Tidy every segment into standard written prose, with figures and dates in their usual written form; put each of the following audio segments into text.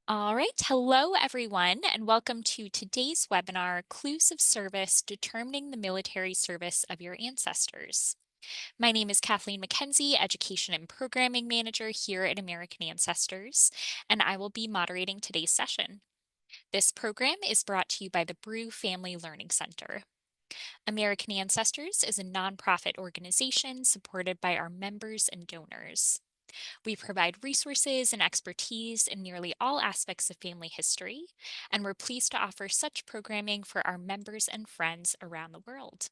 All right. Hello, everyone, and welcome to today's webinar, Clues of Service Determining the Military Service of Your Ancestors. My name is Kathleen McKenzie, Education and Programming Manager here at American Ancestors, and I will be moderating today's session. This program is brought to you by the Brew Family Learning Center. American Ancestors is a nonprofit organization supported by our members and donors. We provide resources and expertise in nearly all aspects of family history, and we're pleased to offer such programming for our members and friends around the world.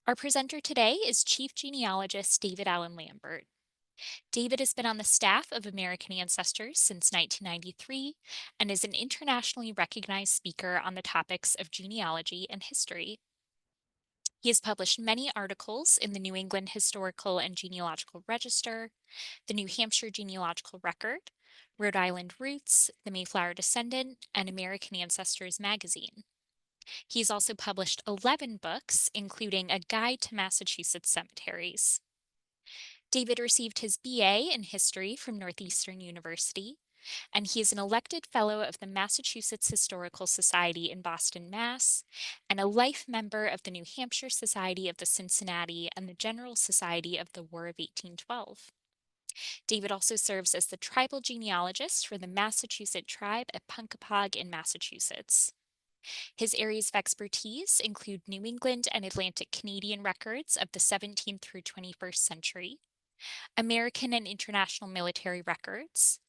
Our presenter today is Chief Genealogist David Allen Lambert. David has been on the staff of American Ancestors since 1993 and is an internationally recognized speaker on the topics of genealogy and history. He has published many articles in the New England Historical and Genealogical Register, the New Hampshire Genealogical Record, Rhode Island Roots, the Mayflower Descendant, and American Ancestors magazine. He's also published 11 books, including A Guide to Massachusetts Cemeteries. David received his BA in history from Northeastern University, and he is an elected fellow of the Massachusetts Historical Society in Boston, Mass., and a life member of the New Hampshire Society of the Cincinnati and the General Society of the War of 1812. David also serves as the tribal genealogist for the Massachusetts tribe at Punkapog in Massachusetts. His areas of expertise include New England and Atlantic Canadian records of the 17th through 21st century, American and international military records,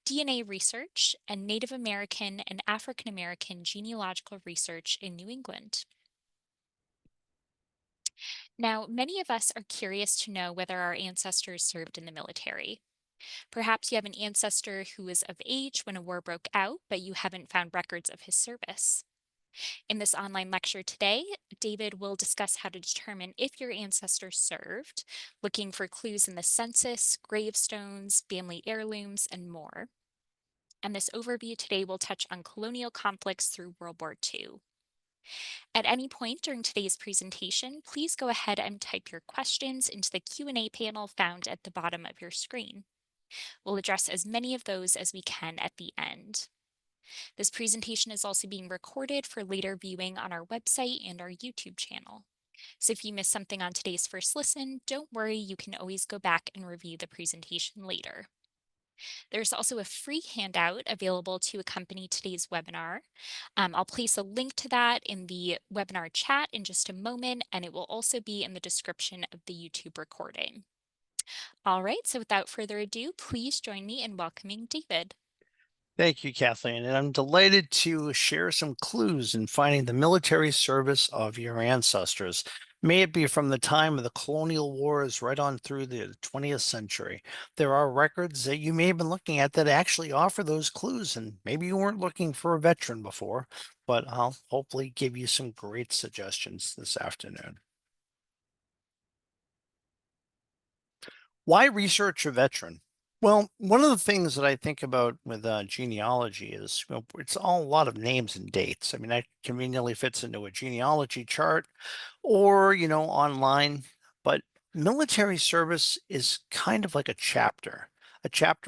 DNA research, and Native American and African American genealogical research in New England. Now, many of us are curious to know whether our ancestors served in the military. Perhaps you have an ancestor who was of age when a war broke out, but you haven't found records of his service. In this online lecture today, David will discuss how to determine if your ancestor served, looking for clues in the census, gravestones, family heirlooms, and more. And this overview today will touch on colonial conflicts through World War II. At any point during today's presentation, please go ahead and type your questions into the Q&A panel found at the bottom of your screen. We'll address as many of those as we can at the end. This presentation is also being recorded for later viewing on our website and our YouTube channel. So if you missed something on today's first listen, don't worry, you can always go back and review the presentation later. There's also a free handout available to accompany today's webinar. I'll place a link to that in the webinar chat in just a moment, and it will also be in the description of the YouTube recording. All right, so without further ado, please join me in welcoming David. Thank you, Kathleen, and I'm delighted to share some clues in finding the military service of your ancestors. May it be from the time of the colonial wars right on through the 20th century. There are records that you may have been looking at that actually offer those clues, and maybe you weren't looking for a veteran before, but I'll hopefully give you some great suggestions this afternoon. Why research a veteran? Well, one of the things that I think about with genealogy is it's all a lot of names and dates. I mean, that conveniently fits into a genealogy chart or, online. But military service is kind of like a chapter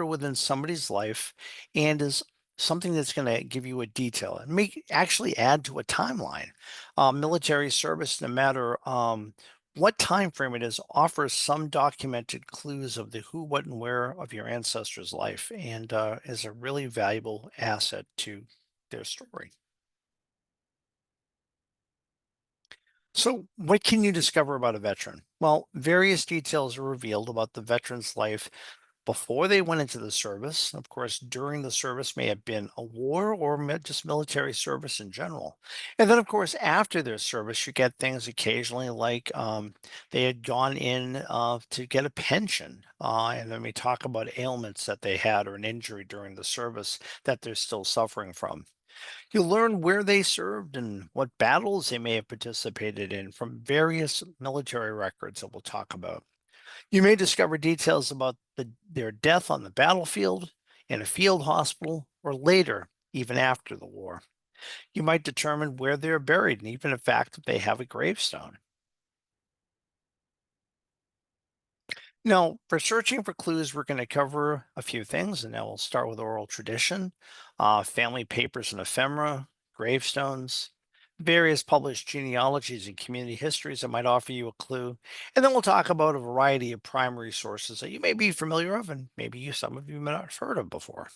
within somebody's life, and is something that's going to give you a detail and make actually add to a timeline. Military service, no matter what time frame it is, offers some documented clues of the who, what, and where of your ancestors' life, and is a really valuable asset to their story. So, what can you discover about a veteran? Well, various details are revealed about the veteran's life before they went into the service. Of course, during the service may have been a war or just military service in general. And then, of course, after their service, you get things occasionally like they had gone in to get a pension. And then we talk about ailments that they had or an injury during the service that they're still suffering from. You'll learn where they served and what battles they may have participated in from various military records that we'll talk about. You may discover details about their death on the battlefield, in a field hospital, or later, even after the war. You might determine where they're buried and even the fact that they have a gravestone. Now, for searching for clues, we're going to cover a few things, and now we'll start with oral tradition, family papers and ephemera, gravestones, various published genealogies and community histories that might offer you a clue. And then we'll talk about a variety of primary sources that you may be familiar of, and maybe some of you may not have heard of before.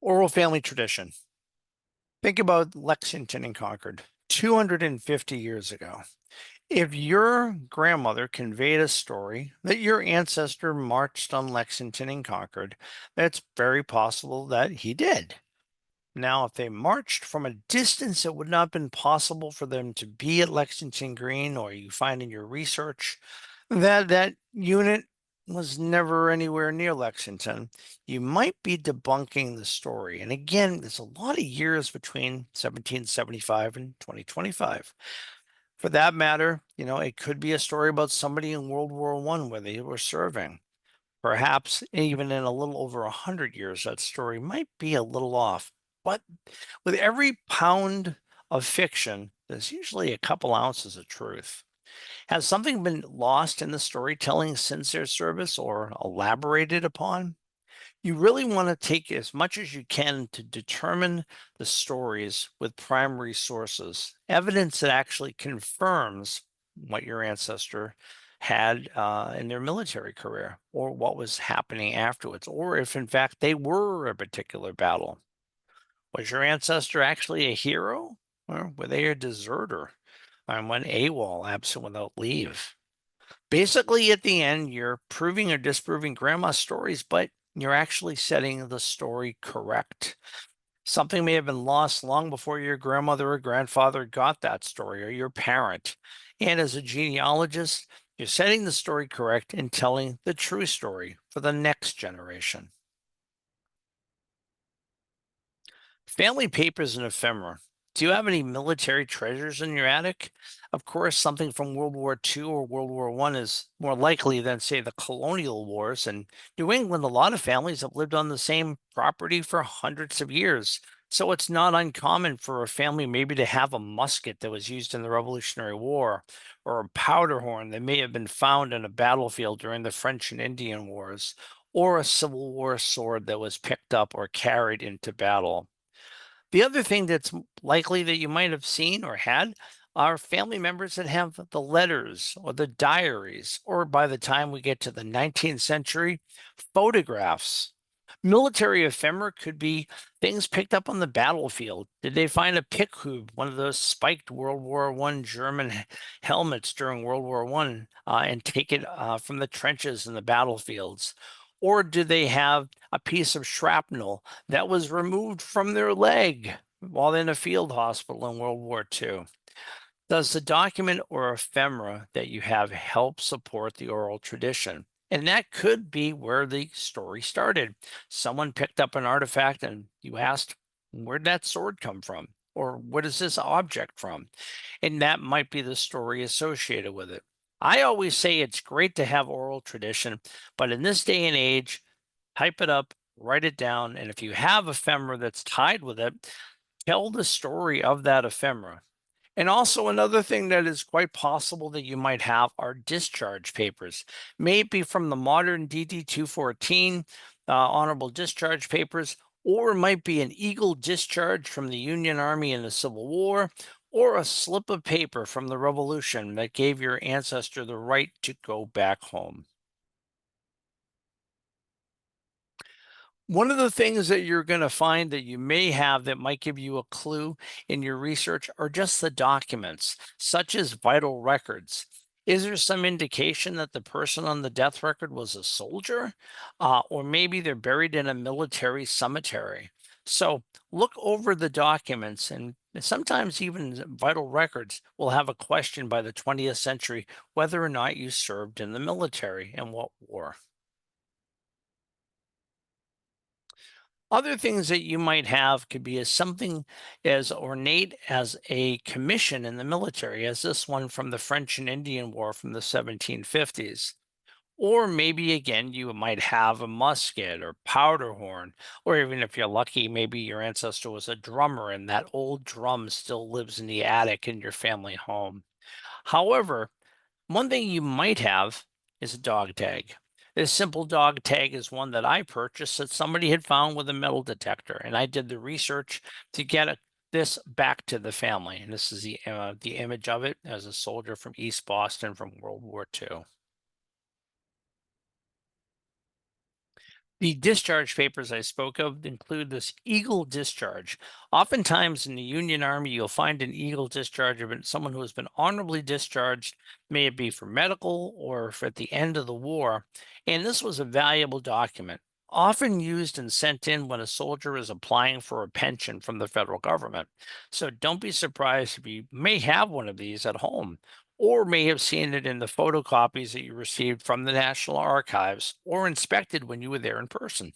Oral family tradition. Think about Lexington and Concord 250 years ago. If your grandmother conveyed a story that your ancestor marched on Lexington and conquered, it's very possible that he did. Now, if they marched from a distance, it would not have been possible for them to be at Lexington Green, or you find in your research that that unit was never anywhere near Lexington. You might be debunking the story. And again, there's a lot of years between 1775 and 2025. For that matter, it could be a story about somebody in World War I where they were serving. Perhaps even in a little over 100 years, that story might be a little off. But with every pound of fiction, there's usually a couple ounces of truth. Has something been lost in the storytelling since their service or elaborated upon? You really want to take as much as you can to determine the stories with primary sources, evidence that actually confirms what your ancestor had in their military career or what was happening afterwards, or if in fact they were a particular battle. Was your ancestor actually a hero or were they a deserter and went AWOL, absent without leave? Basically, at the end, you're proving or disproving grandma's stories, but you're actually setting the story correct. Something may have been lost long before your grandmother or grandfather got that story, or your parent. And as a genealogist, you're setting the story correct and telling the true story for the next generation. Family papers and ephemera. Do you have any military treasures in your attic? Of course, something from World War II or World War I is more likely than, say, the colonial wars. In New England, a lot of families have lived on the same property for hundreds of years. So it's not uncommon for a family maybe to have a musket that was used in the Revolutionary War or a powder horn that may have been found in a battlefield during the French and Indian Wars, or a Civil War sword that was picked up or carried into battle. The other thing that's likely that you might have seen or had are family members that have the letters or the diaries, or by the time we get to the 19th century, photographs. Military ephemera could be things picked up on the battlefield. Did they find a pick hoop, one of those spiked World War I German helmets during World War I, and take it from the trenches and the battlefields? Or do they have a piece of shrapnel that was removed from their leg while in a field hospital in World War II? Does the document or ephemera that you have help support the oral tradition? And that could be where the story started. Someone picked up an artifact and you asked, where'd that sword come from? Or what is this object from? And that might be the story associated with it. I always say it's great to have oral tradition, but in this day and age, type it up, write it down, and if you have ephemera that's tied with it, tell the story of that ephemera. And also, another thing that is quite possible that you might have are discharge papers, maybe from the modern DD 214 honorable discharge papers, or it might be an Eagle discharge from the Union Army in the Civil War, or a slip of paper from the Revolution that gave your ancestor the right to go back home. One of the things that you're going to find that you may have that might give you a clue in your research are just the documents, such as vital records. Is there some indication that the person on the death record was a soldier? Or maybe they're buried in a military cemetery. So look over the documents, and sometimes even vital records will have a question by the 20th century whether or not you served in the military and what war. Other things that you might have could be as something as ornate as a commission in the military, as this one from the French and Indian War from the 1750s. Or maybe again, you might have a musket or powder horn, or even if you're lucky, maybe your ancestor was a drummer and that old drum still lives in the attic in your family home. However, One thing you might have is a dog tag. This simple dog tag is one that I purchased that somebody had found with a metal detector, and I did the research to get this back to the family. And this is the image of it as a soldier from East Boston from World War II. The discharge papers I spoke of include this Eagle discharge. Oftentimes in the Union Army, you'll find an Eagle discharge of someone who has been honorably discharged, may it be for medical or for at the end of the war. And this was a valuable document, often used and sent in when a soldier is applying for a pension from the federal government. So don't be surprised if you may have one of these at home, or may have seen it in the photocopies that you received from the National Archives or inspected when you were there in person.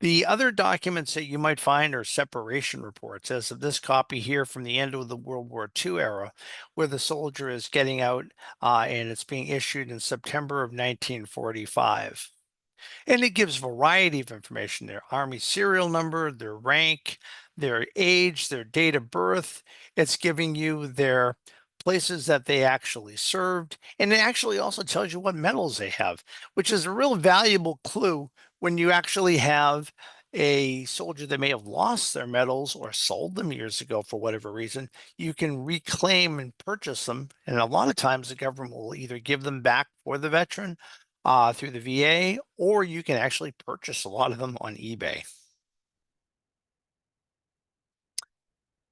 The other documents that you might find are separation reports, as of this copy here from the end of the World War II era, where the soldier is getting out and it's being issued in September of 1945. And it gives variety of information, their Army serial number, their rank, their age, their date of birth. It's giving you their places that they actually served. And it actually also tells you what medals they have, which is a real valuable clue when you actually have a soldier that may have lost their medals or sold them years ago for whatever reason. You can reclaim and purchase them. And a lot of times the government will either give them back for the veteran through the VA, or you can actually purchase a lot of them on eBay.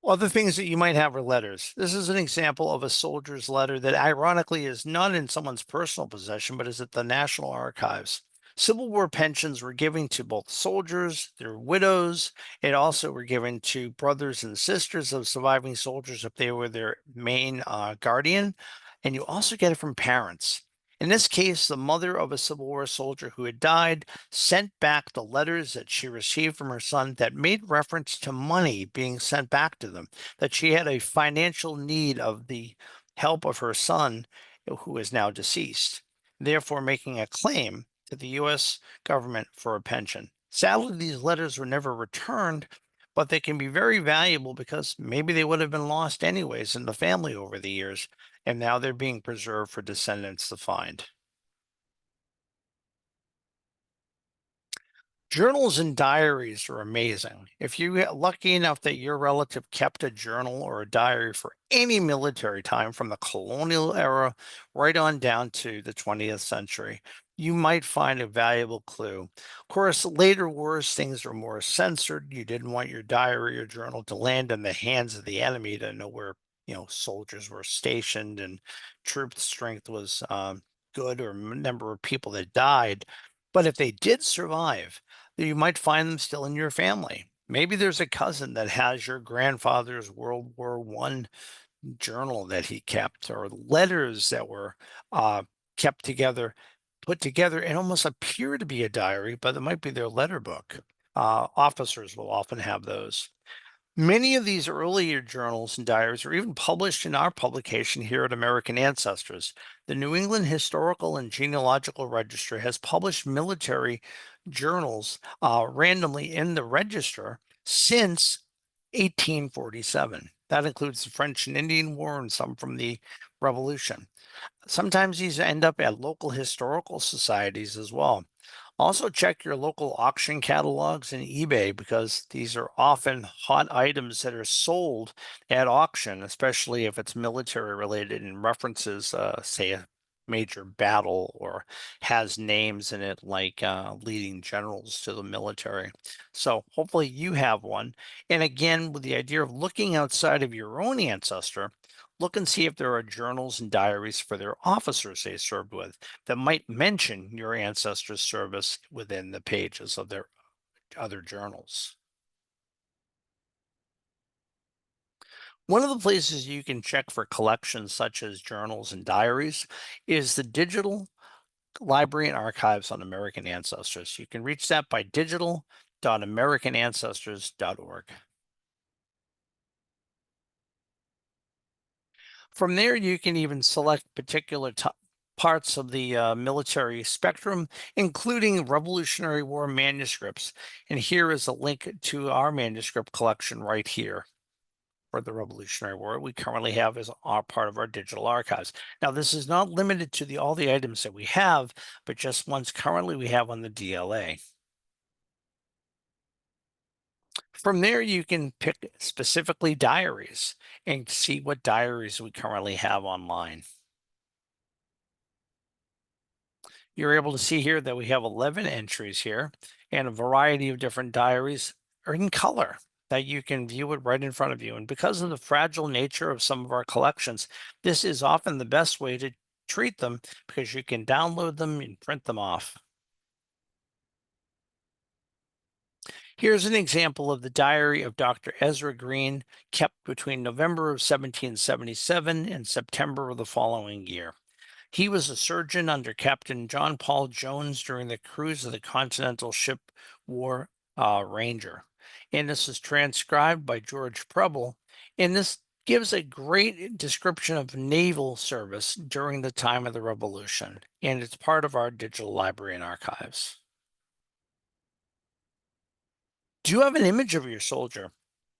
Other things that you might have are letters. This is an example of a soldier's letter that ironically is not in someone's personal possession, but is at the National Archives. Civil War pensions were given to both soldiers, their widows. It also were given to brothers and sisters of surviving soldiers if they were their main guardian. And you also get it from parents. In this case, the mother of a Civil War soldier who had died sent back the letters that she received from her son that made reference to money being sent back to them, that she had a financial need of the help of her son, who is now deceased, therefore making a claim to the U.S. government for a pension. Sadly, these letters were never returned, but they can be very valuable because maybe they would have been lost anyways in the family over the years, and now they're being preserved for descendants to find. Journals and diaries are amazing. If you get lucky enough that your relative kept a journal or a diary for any military time from the colonial era right on down to the 20th century, you might find a valuable clue. Of course, later wars, things were more censored. You didn't want your diary or journal to land in the hands of the enemy to know where, soldiers were stationed and troop strength was good or number of people that died. But if they did survive, you might find them still in your family. Maybe there's a cousin that has your grandfather's World War One journal that he kept, or letters that were uh, kept together, put together, and almost appear to be a diary, but it might be their letter book. Officers will often have those. Many of these earlier journals and diaries are even published in our publication here at American Ancestors. The New England Historical and Genealogical Register has published military journals randomly in the register since 1847. That includes the French and Indian War and some from the Revolution. Sometimes these end up at local historical societies as well. Also, check your local auction catalogs and eBay because these are often hot items that are sold at auction, especially if it's military related and references, say, a major battle or has names in it like leading generals to the military. So, hopefully, you have one. And again, with the idea of looking outside of your own ancestor, look and see if there are journals and diaries for their officers they served with that might mention your ancestors' service within the pages of their other journals. One of the places you can check for collections such as journals and diaries is the Digital Library and Archives on American Ancestors. You can reach that by digital.americanancestors.org. From there, you can even select particular parts of the military spectrum, including Revolutionary War manuscripts. And here is a link to our manuscript collection right here. for the Revolutionary War we currently have as our part of our digital archives. Now, this is not limited to all the items that we have, but just ones currently we have on the DLA. From there, you can pick specifically diaries and see what diaries we currently have online. You're able to see here that we have 11 entries here and a variety of different diaries are in color that you can view it right in front of you. And because of the fragile nature of some of our collections, this is often the best way to treat them because you can download them and print them off. Here's an example of the diary of Dr. Ezra Green, kept between November of 1777 and September of the following year. He was a surgeon under Captain John Paul Jones during the cruise of the Continental ship War Ranger. And this is transcribed by George Preble. And this gives a great description of naval service during the time of the Revolution. And it's part of our digital library and archives. Do you have an image of your soldier?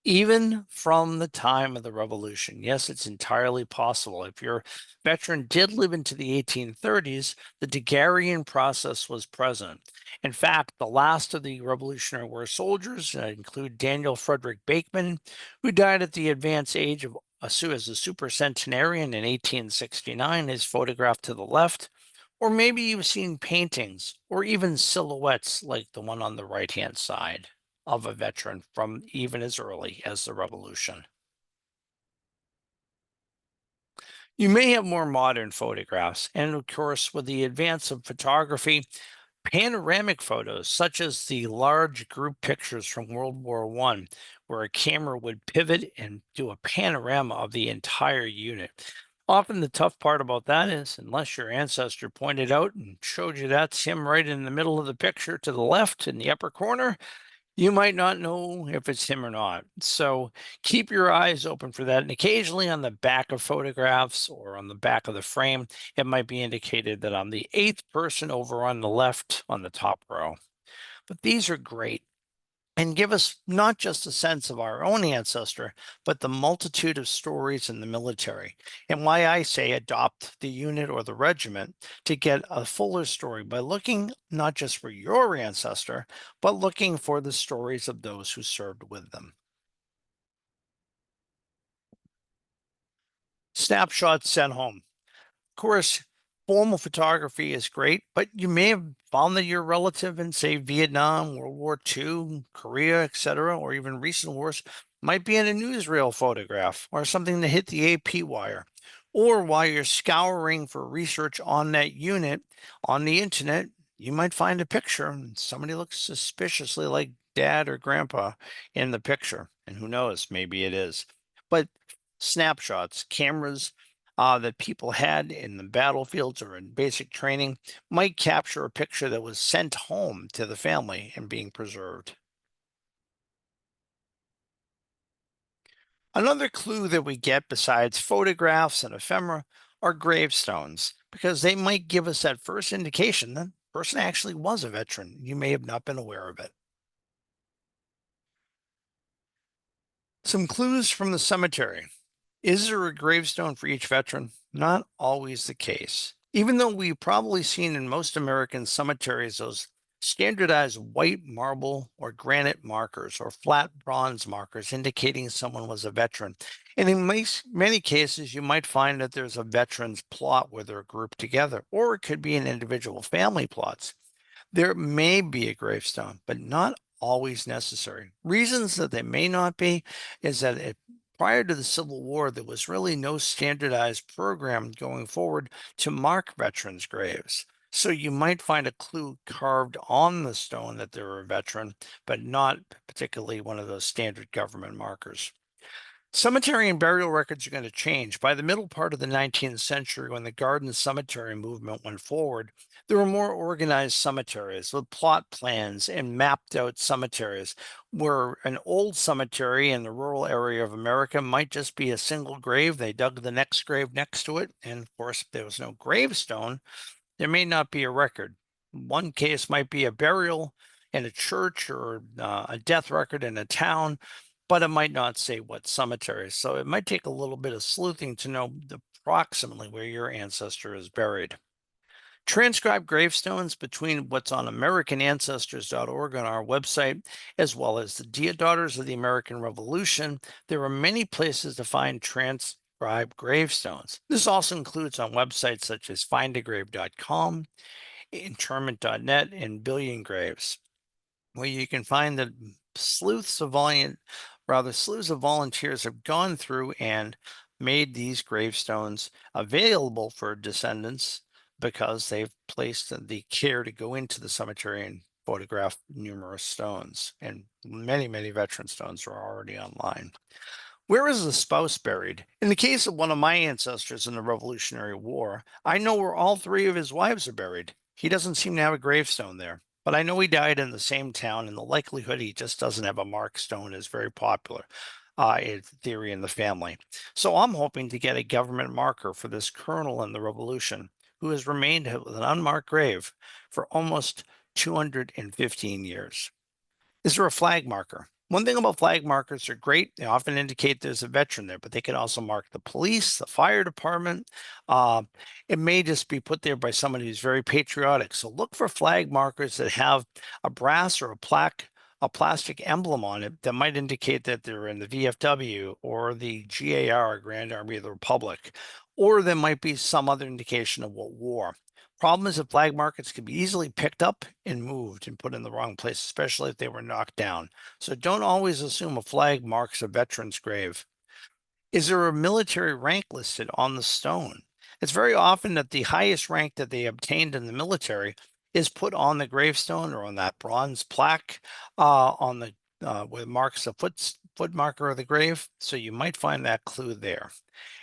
Even from the time of the Revolution. Yes, it's entirely possible. If your veteran did live into the 1830s, the Daguerrean process was present. In fact, the last of the Revolutionary War soldiers include Daniel Frederick Bakeman, who died at the advanced age of as a supercentenarian in 1869, is photographed to the left. Or maybe you've seen paintings or even silhouettes like the one on the right-hand side of a veteran from even as early as the Revolution. You may have more modern photographs, and of course, with the advance of photography, panoramic photos, such as the large group pictures from World War I, where a camera would pivot and do a panorama of the entire unit. Often the tough part about that is, unless your ancestor pointed out and showed you that's him right in the middle of the picture to the left in the upper corner, you might not know if it's him or not. So keep your eyes open for that. And occasionally on the back of photographs or on the back of the frame, it might be indicated that I'm the eighth person over on the left on the top row. But these are great and give us not just a sense of our own ancestor, but the multitude of stories in the military. And why I say adopt the unit or the regiment to get a fuller story by looking not just for your ancestor, but looking for the stories of those who served with them. Snapshots sent home. Of course, formal photography is great, but you may have found that your relative in, say, Vietnam, World War II, Korea, etc., or even recent wars might be in a newsreel photograph or something that hit the AP wire. Or while you're scouring for research on that unit on the internet, you might find a picture and somebody looks suspiciously like dad or grandpa in the picture. And who knows, maybe it is. But snapshots, cameras, that people had in the battlefields or in basic training might capture a picture that was sent home to the family and being preserved. Another clue that we get besides photographs and ephemera are gravestones, because they might give us that first indication that the person actually was a veteran. You may have not been aware of it. Some clues from the cemetery. Is there a gravestone for each veteran? Not always the case. Even though we've probably seen in most American cemeteries those standardized white marble or granite markers or flat bronze markers indicating someone was a veteran. And in many cases, you might find that there's a veterans plot where they're grouped together, or it could be an individual family plots. There may be a gravestone, but not always necessary. Reasons that they may not be is that prior to the Civil War, there was really no standardized program going forward to mark veterans' graves. So you might find a clue carved on the stone that they're a veteran, but not particularly one of those standard government markers. Cemetery and burial records are going to change. By the middle part of the 19th century, when the garden cemetery movement went forward, there were more organized cemeteries with plot plans and mapped out cemeteries, where an old cemetery in the rural area of America might just be a single grave. They dug the next grave next to it. And of course, if there was no gravestone, there may not be a record. One case might be a burial in a church or a death record in a town, but it might not say what cemetery. So it might take a little bit of sleuthing to know approximately where your ancestor is buried. Transcribe gravestones between what's on AmericanAncestors.org on our website, as well as the Dear Daughters of the American Revolution. There are many places to find transcribed gravestones. This also includes on websites such as findagrave.com, interment.net, and Billion Graves, where you can find that slews of volunteers have gone through and made these gravestones available for descendants because they've placed the care to go into the cemetery and photograph numerous stones. And many, many veteran stones are already online. Where is the spouse buried? In the case of one of my ancestors in the Revolutionary War, I know where all three of his wives are buried. He doesn't seem to have a gravestone there, but I know he died in the same town, and the likelihood he just doesn't have a marked stone is very popular theory in the family. So I'm hoping to get a government marker for this colonel in the Revolution who has remained with an unmarked grave for almost 215 years. Is there a flag marker? One thing about flag markers, are great. They often indicate there's a veteran there, but they can also mark the police, the fire department. Uh, it may just be put there by somebody who's very patriotic. So look for flag markers that have a brass or a plastic emblem on it that might indicate that they're in the VFW or the GAR, Grand Army of the Republic, or there might be some other indication of what war. Problem is that flag markers can be easily picked up and moved and put in the wrong place, especially if they were knocked down. So don't always assume a flag marks a veteran's grave. Is there a military rank listed on the stone? It's very often that the highest rank that they obtained in the military is put on the gravestone or on that bronze plaque on the where it marks the foot marker of the grave. So you might find that clue there.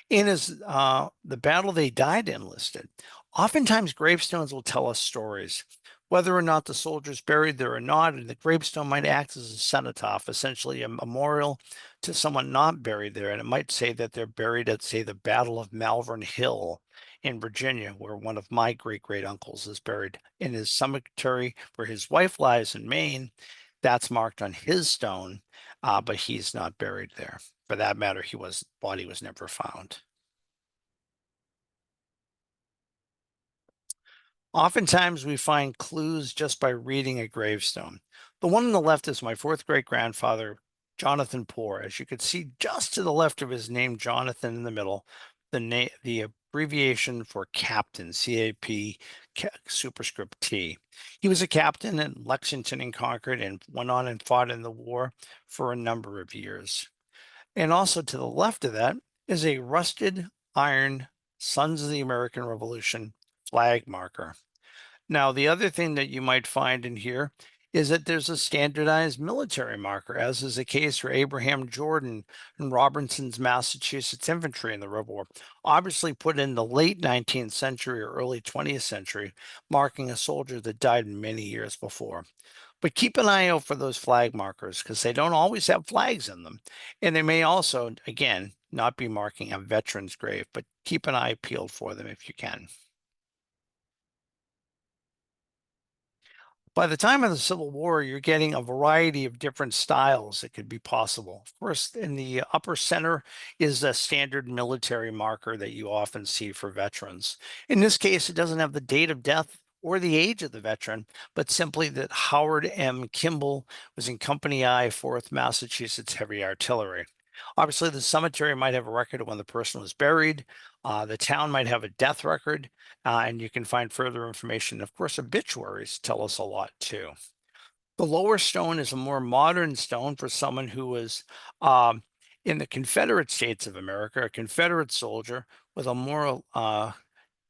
And is the battle they died in listed? Oftentimes, gravestones will tell us stories, whether or not the soldiers buried there or not, and the gravestone might act as a cenotaph, essentially a memorial to someone not buried there. And it might say that they're buried at, say, the Battle of Malvern Hill in Virginia, where one of my great great uncles is buried. In his cemetery where his wife lies in Maine, that's marked on his stone, but he's not buried there. For that matter, body was never found. Oftentimes, we find clues just by reading a gravestone. The one on the left is my fourth great grandfather, Jonathan Poor. As you can see, just to the left of his name, Jonathan in the middle, the abbreviation for captain, CAP, superscript T. He was a captain in Lexington and Concord and went on and fought in the war for a number of years. And also to the left of that is a rusted iron Sons of the American Revolution flag marker. Now, the other thing that you might find in here is that there's a standardized military marker, as is the case for Abraham Jordan and Robinson's Massachusetts infantry in the Rebel War, obviously put in the late 19th century or early 20th century, marking a soldier that died many years before. But keep an eye out for those flag markers because they don't always have flags in them. And they may also, again, not be marking a veteran's grave, but keep an eye peeled for them if you can. By the time of the Civil War, you're getting a variety of different styles that could be possible. Of course, in the upper center is a standard military marker that you often see for veterans. In this case, it doesn't have the date of death or the age of the veteran, but simply that Howard M. Kimball was in Company I, 4th Massachusetts Heavy Artillery. Obviously, the cemetery might have a record of when the person was buried. The town might have a death record, and you can find further information. Of course, obituaries tell us a lot too. The lower stone is a more modern stone for someone who was in the Confederate States of America, a Confederate soldier with a more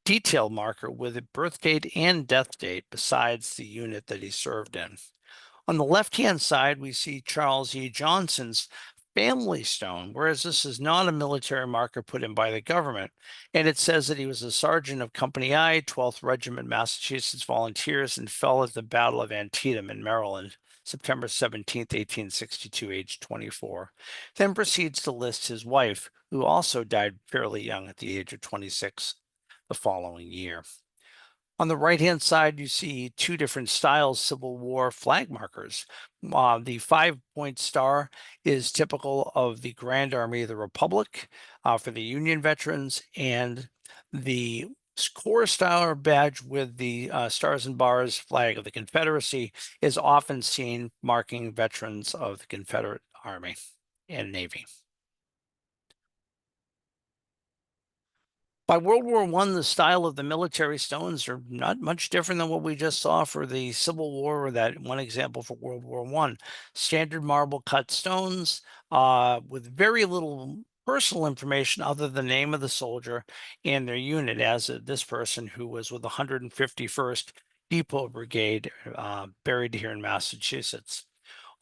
detailed marker with a birth date and death date besides the unit that he served in. On the left-hand side, we see Charles E. Johnson's family stone, whereas this is not a military marker put in by the government. And it says that he was a sergeant of Company I, 12th Regiment Massachusetts Volunteers, and fell at the Battle of Antietam in Maryland, September 17th, 1862, age 24. Then proceeds to list his wife, who also died fairly young at the age of 26 the following year. On the right-hand side, you see two different styles Civil War flag markers. The 5-point star is typical of the Grand Army of the Republic for the Union veterans, and the Corps style badge with the stars and bars flag of the Confederacy is often seen marking veterans of the Confederate Army and Navy. By World War I, the style of the military stones are not much different than what we just saw for the Civil War or that one example for World War I. Standard marble cut stones with very little personal information other than the name of the soldier and their unit, as this person who was with the 151st Depot Brigade buried here in Massachusetts.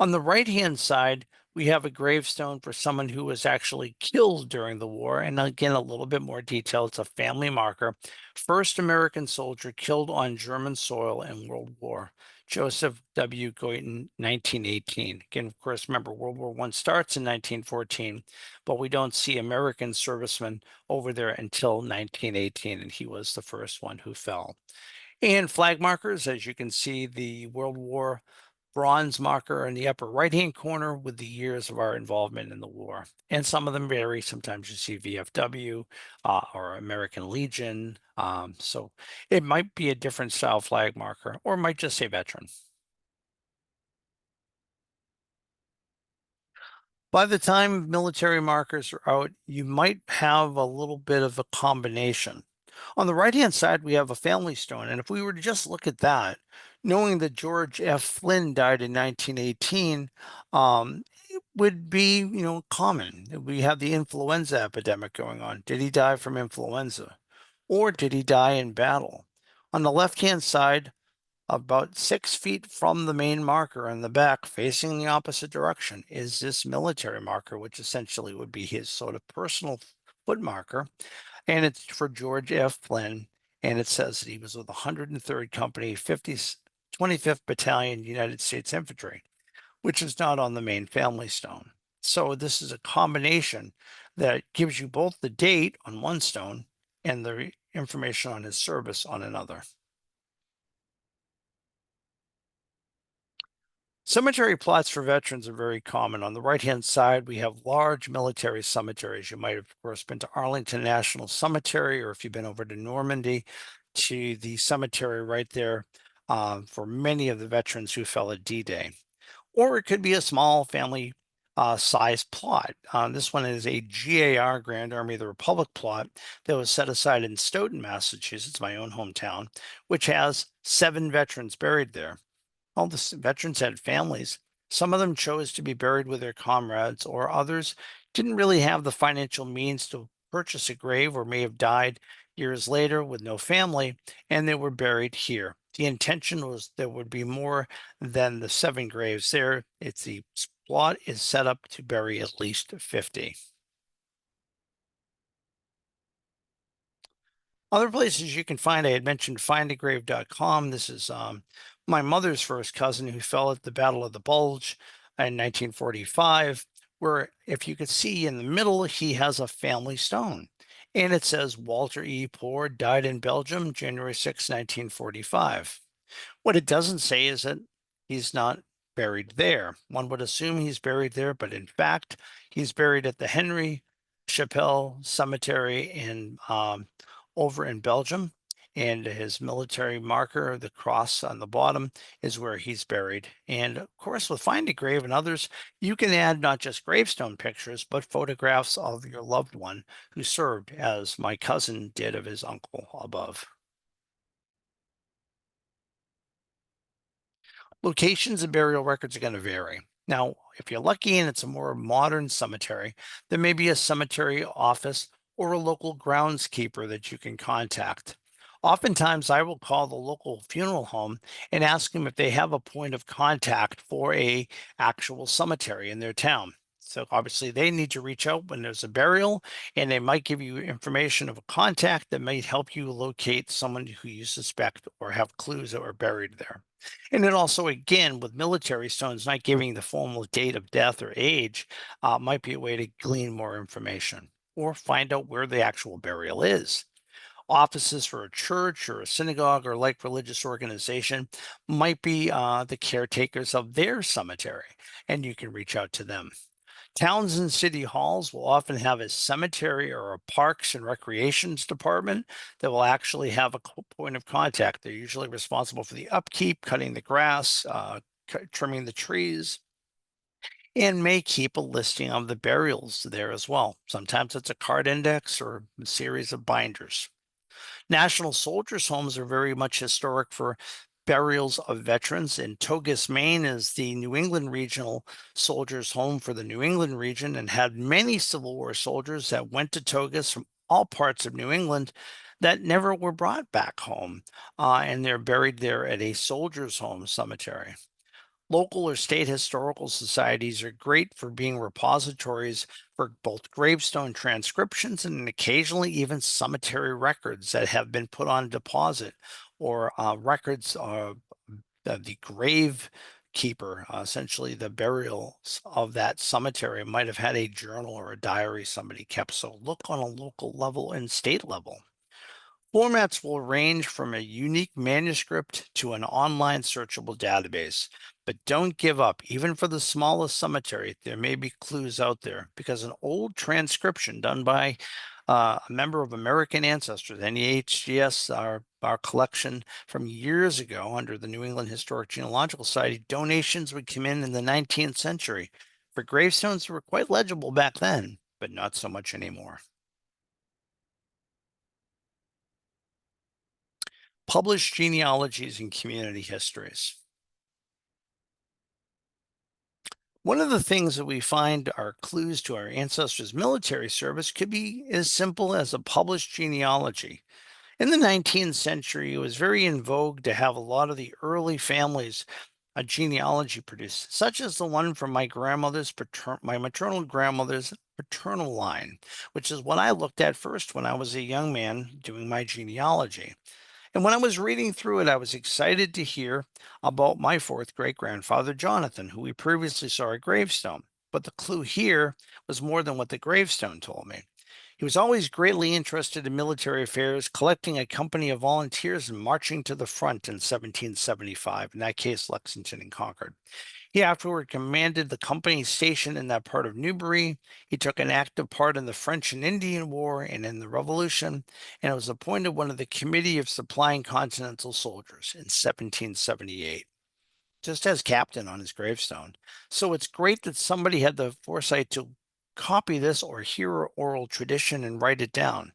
On the right-hand side, we have a gravestone for someone who was actually killed during the war. And again, a little bit more detail. It's a family marker. First American soldier killed on German soil in World War. Joseph W. Goyton, 1918. Again, of course, remember, World War I starts in 1914, but we don't see American servicemen over there until 1918, and he was the first one who fell. And flag markers, as you can see, the World War bronze marker in the upper right-hand corner with the years of our involvement in the war. And some of them vary. Sometimes you see VFW or American Legion. So it might be a different style flag marker, or it might just say veteran. By the time military markers are out, you might have a little bit of a combination. On the right-hand side, we have a family stone. And if we were to just look at that, knowing that George F. Flynn died in 1918, it would be, common. We have the influenza epidemic going on. Did he die from influenza? Or did he die in battle? On the left-hand side, about 6 feet from the main marker on the back, facing the opposite direction, is this military marker, which essentially would be his sort of personal foot marker. And it's for George F. Flynn. And it says that he was with the 103rd Company, 25th Battalion, United States Infantry, which is not on the main family stone. So this is a combination that gives you both the date on one stone and the information on his service on another. Cemetery plots for veterans are very common. On the right-hand side, we have large military cemeteries. You might have, of course, been to Arlington National Cemetery, or if you've been over to Normandy, to the cemetery right there for many of the veterans who fell at D-Day. Or it could be a small family size plot. This one is a GAR, Grand Army of the Republic plot, that was set aside in Stoughton, Massachusetts, my own hometown, which has 7 veterans buried there. All the veterans had families. Some of them chose to be buried with their comrades, or others didn't really have the financial means to purchase a grave or may have died years later with no family, and they were buried here. The intention was there would be more than the 7 graves there. It's the plot is set up to bury at least 50. Other places you can find, I had mentioned findagrave.com. This is my mother's first cousin who fell at the Battle of the Bulge in 1945, where if you could see in the middle, he has a family stone. And it says Walter E. Poor died in Belgium, January 6, 1945. What it doesn't say is that he's not buried there. One would assume he's buried there, but in fact, he's buried at the Henry Chapelle Cemetery in over in Belgium. And his military marker, the cross on the bottom, is where he's buried. And of course, with Find a Grave and others, you can add not just gravestone pictures, but photographs of your loved one who served, as my cousin did of his uncle above. Locations and burial records are going to vary. Now, if you're lucky and it's a more modern cemetery, there may be a cemetery office or a local groundskeeper that you can contact. Oftentimes, I will call the local funeral home and ask them if they have a point of contact for a actual cemetery in their town. So obviously they need to reach out when there's a burial, and they might give you information of a contact that might help you locate someone who you suspect or have clues that were buried there. And then also, again, with military stones, not giving the formal date of death or age might be a way to glean more information or find out where the actual burial is. Offices for a church or a synagogue or like religious organization might be the caretakers of their cemetery, and you can reach out to them. Towns and city halls will often have a cemetery or a parks and recreations department that will actually have a point of contact. They're usually responsible for the upkeep, cutting the grass, trimming the trees, and may keep a listing of the burials there as well. Sometimes it's a card index or a series of binders. National Soldiers' Homes are very much historic for burials of veterans. In Togus, Maine is the New England Regional Soldiers' Home for the New England region and had many Civil War soldiers that went to Togus from all parts of New England that never were brought back home. And they're buried there at a Soldiers' Home cemetery. Local or state historical societies are great for being repositories for both gravestone transcriptions and occasionally even cemetery records that have been put on deposit or records of the grave keeper, essentially the burials of that cemetery might have had a journal or a diary somebody kept. So look on a local level and state level. Formats will range from a unique manuscript to an online searchable database, but don't give up. Even for the smallest cemetery, there may be clues out there because an old transcription done by a member of American Ancestors, NEHGS, our collection from years ago under the New England Historic Genealogical Society, donations would come in the 19th century for gravestones that were quite legible back then, but not so much anymore. Published genealogies and community histories. One of the things that we find are clues to our ancestors' military service could be as simple as a published genealogy. In the 19th century, it was very in vogue to have a lot of the early families a genealogy produced, such as the one from my maternal grandmother's paternal line, which is what I looked at first when I was a young man doing my genealogy. And when I was reading through it, I was excited to hear about my fourth great grandfather, Jonathan, who we previously saw at gravestone. But the clue here was more than what the gravestone told me. He was always greatly interested in military affairs, collecting a company of volunteers and marching to the front in 1775, in that case, Lexington and Concord. He afterward commanded the company's station in that part of Newbury. He took an active part in the French and Indian War and in the Revolution, and was appointed one of the Committee of Supplying Continental Soldiers in 1778, just as captain on his gravestone. So it's great that somebody had the foresight to copy this or hear oral tradition and write it down.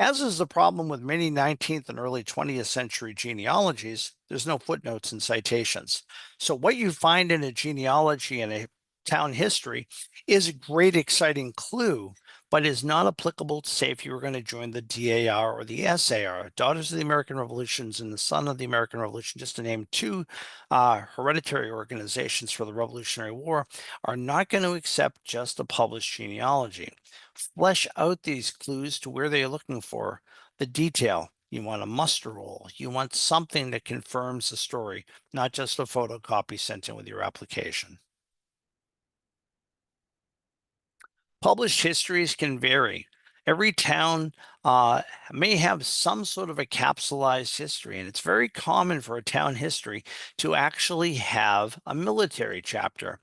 As is the problem with many 19th and early 20th century genealogies, there's no footnotes and citations. So, what you find in a genealogy and a town history is a great, exciting clue, but is not applicable to say if you were going to join the DAR or the SAR, Daughters of the American Revolutions and the Son of the American Revolution, just to name two hereditary organizations for the Revolutionary War, are not going to accept just a published genealogy. Flesh out these clues to where they're looking for the detail. You want a muster roll. You want something that confirms the story, not just a photocopy sent in with your application. Published histories can vary. Every town may have some sort of a capsulized history, and it's very common for a town history to actually have a military chapter.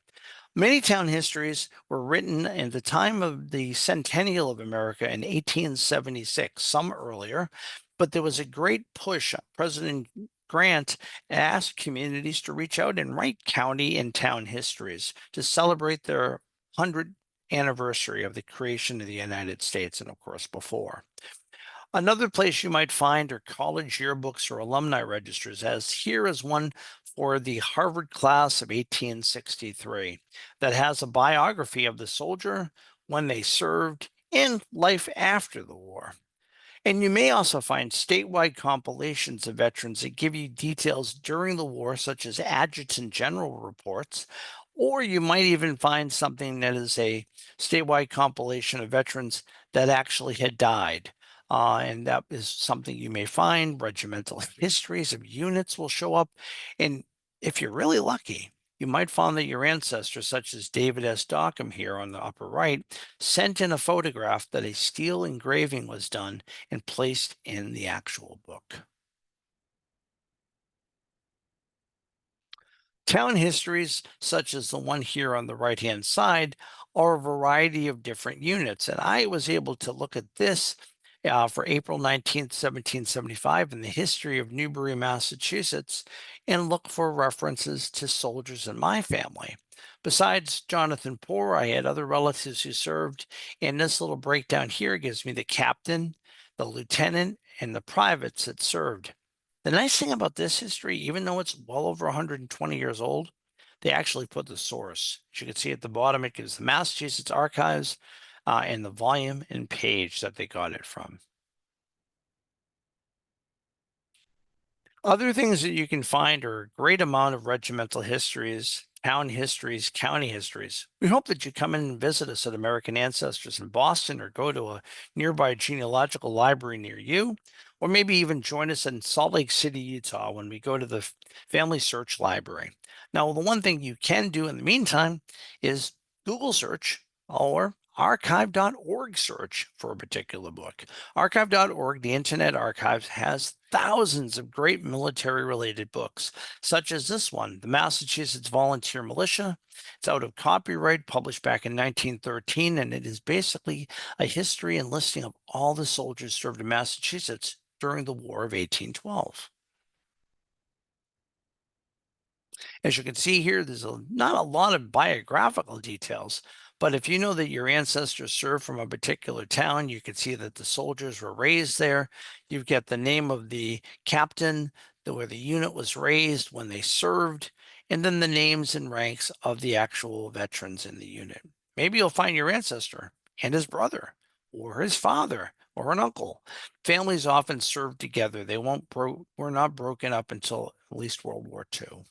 Many town histories were written in the time of the centennial of America in 1876, some earlier, but there was a great push. President Grant asked communities to reach out and write county and town histories to celebrate their 100th anniversary of the creation of the United States, and of course before. Another place you might find are college yearbooks or alumni registers, as here is one for the Harvard class of 1863 that has a biography of the soldier, when they served, and life after the war. And you may also find statewide compilations of veterans that give you details during the war, such as adjutant general reports, or you might even find something that is a statewide compilation of veterans that actually had died. And that is something you may find. Regimental histories of units will show up. And if you're really lucky, You might find that your ancestors, such as David S. Dockham here on the upper right, sent in a photograph that a steel engraving was done and placed in the actual book. Town histories, such as the one here on the right-hand side, are a variety of different units. And I was able to look at this for April 19th, 1775 in the history of Newbury, Massachusetts, and look for references to soldiers in my family. Besides Jonathan Poor, I had other relatives who served, and this little breakdown here gives me the captain, the lieutenant, and the privates that served. The nice thing about this history, even though it's well over 120 years old, they actually put the source. As you can see at the bottom, it gives the Massachusetts Archives and the volume and page that they got it from. Other things that you can find are a great amount of regimental histories, town histories, county histories. We hope that you come in and visit us at American Ancestors in Boston or go to a nearby genealogical library near you, or maybe even join us in Salt Lake City, Utah when we go to the Family Search Library. Now, the one thing you can do in the meantime is Google search or archive.org search for a particular book. Archive.org, the Internet Archives, has thousands of great military related books, such as this one, The Massachusetts Volunteer Militia. It's out of copyright, published back in 1913, and it is basically a history and listing of all the soldiers served in Massachusetts during the War of 1812. As you can see here, there's not a lot of biographical details, but if you know that your ancestors served from a particular town, you can see that the soldiers were raised there. You've got the name of the captain, where the unit was raised, when they served, and then the names and ranks of the actual veterans in the unit. Maybe you'll find your ancestor and his brother, or his father, or an uncle. Families often served together. They were not broken up until at least World War II.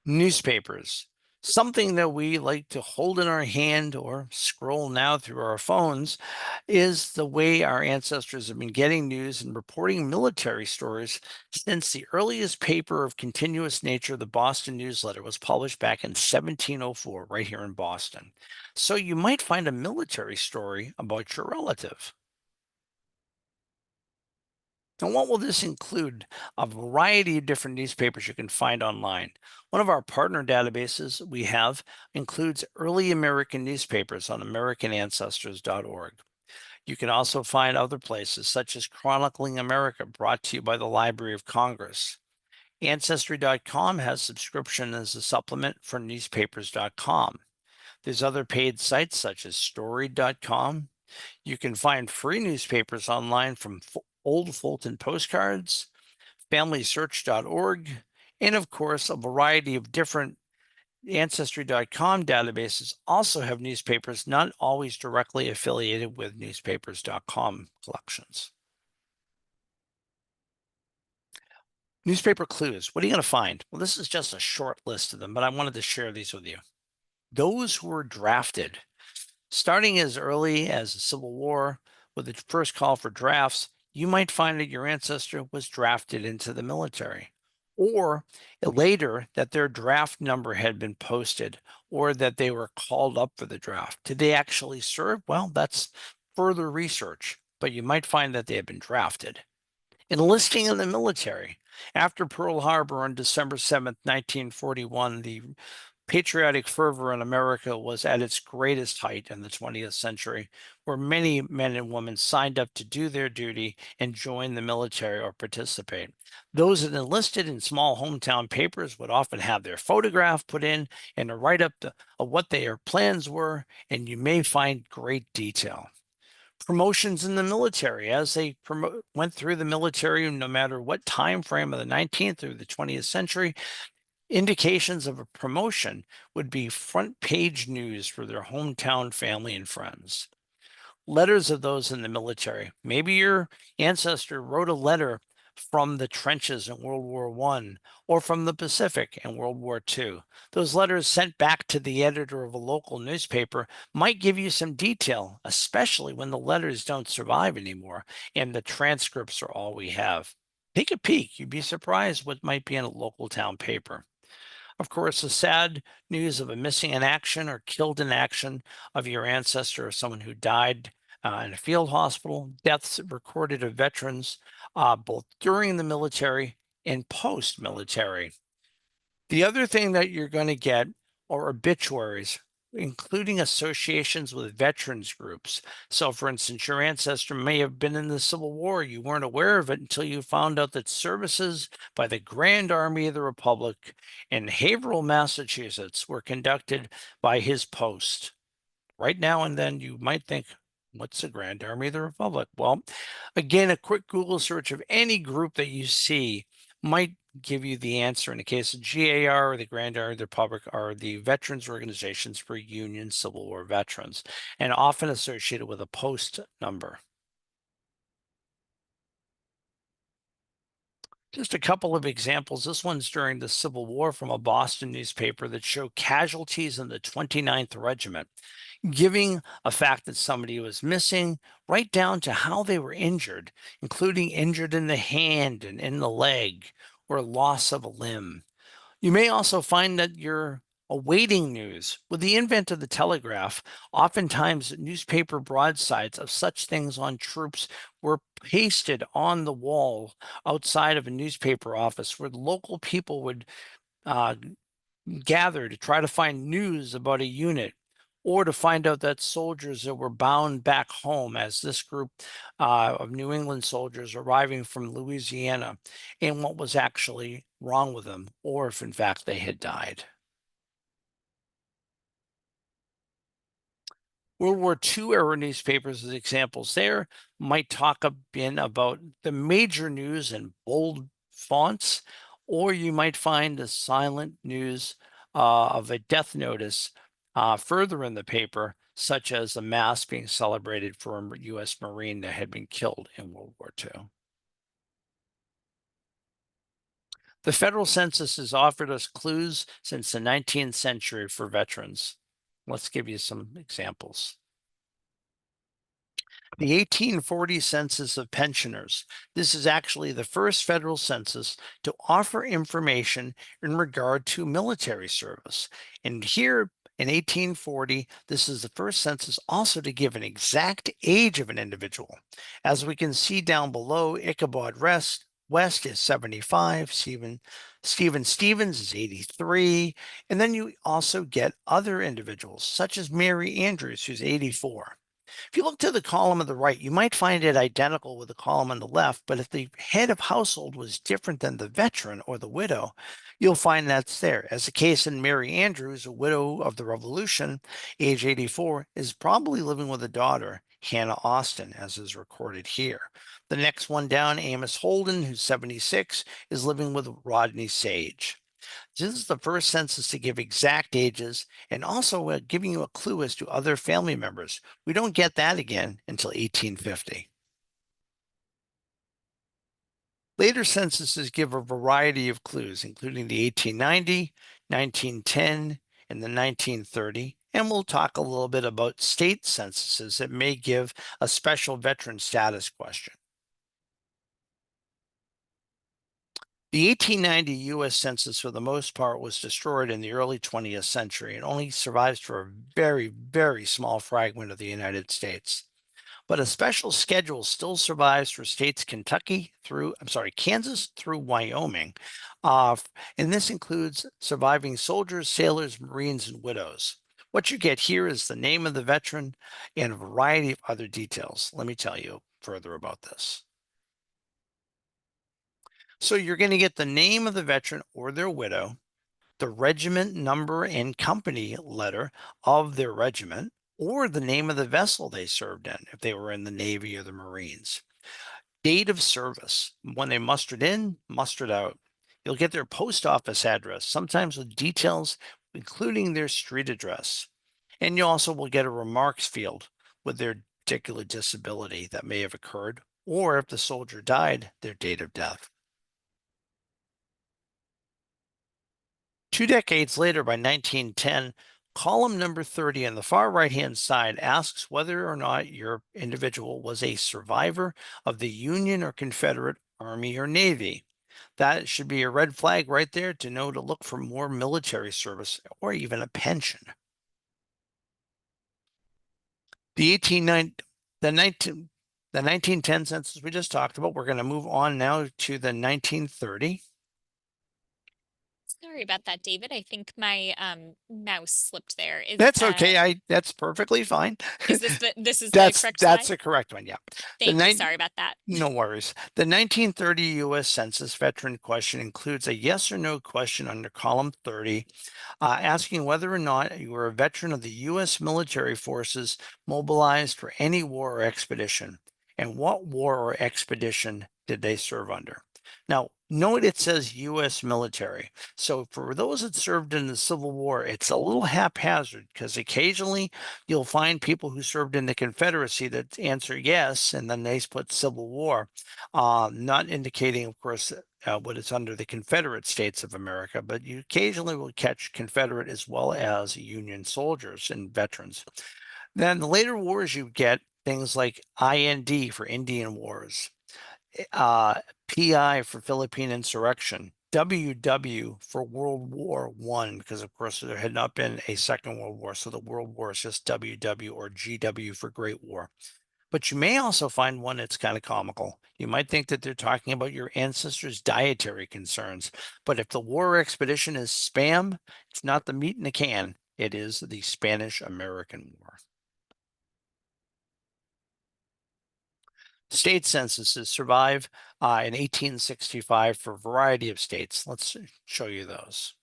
Newspapers, something that we like to hold in our hand or scroll now through our phones, is the way our ancestors have been getting news and reporting military stories since the earliest paper of continuous nature, the Boston Newsletter, was published back in 1704, right here in Boston. So you might find a military story about your relative. And what will this include? A variety of different newspapers you can find online. One of our partner databases we have includes early American newspapers on AmericanAncestors.org. You can also find other places such as Chronicling America, brought to you by the Library of Congress. Ancestry.com has subscription as a supplement for newspapers.com. There's other paid sites such as Storied.com. You can find free newspapers online from Old Fulton Postcards, FamilySearch.org, and of course, a variety of different Ancestry.com databases also have newspapers not always directly affiliated with newspapers.com collections. Newspaper clues. What are you going to find? Well, this is just a short list of them, but I wanted to share these with you. Those who were drafted. Starting as early as the Civil War, with the first call for drafts, you might find that your ancestor was drafted into the military, or later that their draft number had been posted, or that they were called up for the draft. Did they actually serve? Well, that's further research, but you might find that they had been drafted. Enlisting in the military. After Pearl Harbor on December 7th, 1941, the patriotic fervor in America was at its greatest height in the 20th century, where many men and women signed up to do their duty and join the military or participate. Those that enlisted in small hometown papers would often have their photograph put in and a write up of what their plans were, and you may find great detail. Promotions in the military, as they went through the military, no matter what time frame of the 19th or the 20th century, indications of a promotion would be front page news for their hometown family and friends. Letters of those in the military. Maybe your ancestor wrote a letter from the trenches in World War I or from the Pacific in World War II. Those letters sent back to the editor of a local newspaper might give you some detail, especially when the letters don't survive anymore and the transcripts are all we have. Take a peek. You'd be surprised what might be in a local town paper. Of course, the sad news of a missing in action or killed in action of your ancestor or someone who died in a field hospital, deaths recorded of veterans both during the military and post military. The other thing that you're going to get are obituaries, including associations with veterans groups. So, for instance, your ancestor may have been in the Civil War. You weren't aware of it until you found out that services by the Grand Army of the Republic in Haverhill, Massachusetts were conducted by his post. Right now and then, you might think, what's the Grand Army of the Republic? Well, again, a quick Google search of any group that you see might give you the answer. In the case of GAR or the Grand Army of the Republic are the veterans organizations for Union Civil War veterans and often associated with a post number. Just a couple of examples. This one's during the Civil War from a Boston newspaper that show casualties in the 29th Regiment, giving a fact that somebody was missing, right down to how they were injured, including injured in the hand and in the leg, or loss of a limb. You may also find that you're awaiting news. With the invent of the telegraph, oftentimes newspaper broadsides of such things on troops were pasted on the wall outside of a newspaper office where local people would uh, gather to try to find news about a unit or to find out that soldiers that were bound back home, as this group of New England soldiers arriving from Louisiana, and what was actually wrong with them, or if in fact they had died. World War II era newspapers as examples there might talk a bit about the major news in bold fonts, or you might find the silent news of a death notice further in the paper, such as a mass being celebrated for a U.S. Marine that had been killed in World War II. The federal census has offered us clues since the 19th century for veterans. Let's give you some examples. The 1840 Census of Pensioners. This is actually the first federal census to offer information in regard to military service. And here in 1840, this is the first census also to give an exact age of an individual. As we can see down below, Ichabod West is 75, Stephen Stevens is 83, and then you also get other individuals such as Mary Andrews, who's 84. If you look to the column on the right, you might find it identical with the column on the left, but if the head of household was different than the veteran or the widow, you'll find that's there. As the case in Mary Andrews, a widow of the Revolution, age 84, is probably living with a daughter, Hannah Austin, as is recorded here. The next one down, Amos Holden, who's 76, is living with Rodney Sage. This is the first census to give exact ages and also giving you a clue as to other family members. We don't get that again until 1850. Later censuses give a variety of clues, including the 1890, 1910, and the 1930. And we'll talk a little bit about state censuses that may give a special veteran status question. The 1890 US Census, for the most part, was destroyed in the early 20th century and only survives for a very, very small fragment of the United States. But a special schedule still survives for states Kansas through Wyoming. And this includes surviving soldiers, sailors, Marines, and widows. What you get here is the name of the veteran and a variety of other details. Let me tell you further about this. So you're going to get the name of the veteran or their widow, the regiment number and company letter of their regiment, or the name of the vessel they served in, if they were in the Navy or the Marines. Date of service, when they mustered in, mustered out. You'll get their post office address, sometimes with details, including their street address. And you also will get a remarks field with their particular disability that may have occurred, or if the soldier died, their date of death. 2 decades later, by 1910, column number 30 on the far right-hand side asks whether or not your individual was a survivor of the Union or Confederate Army, or Navy. That should be a red flag right there to know to look for more military service or even a pension. The 1890, the 19, the 1910 census we just talked about. We're going to move on now to the 1930. Sorry about that, David. I think my mouse slipped there. That's okay. That's perfectly fine. Is this is the That's correct that's slide? the correct one. Yeah. The Thank you. nine Sorry about that. No worries. The 1930 U.S. Census veteran question includes a yes or no question under column 30, asking whether or not you were a veteran of the U.S. military forces mobilized for any war or expedition, and what war or expedition did they serve under. Now, note it says U.S. military. So for those that served in the Civil War, it's a little haphazard because occasionally you'll find people who served in the Confederacy that answer yes, and then they put Civil War, not indicating, of course, what is under the Confederate States of America, but you occasionally will catch Confederate as well as Union soldiers and veterans. Then the later wars, you get things like IND for Indian Wars, PI for Philippine Insurrection, WW for World War One, because of course there had not been a Second World War, so the World War is just WW, or GW for Great War. But you may also find one that's kind of comical. You might think that they're talking about your ancestors' dietary concerns, but if the war expedition is spam, it's not the meat in the can. It is the Spanish-American War. State censuses survive in 1865 for a variety of states. Let's show you those.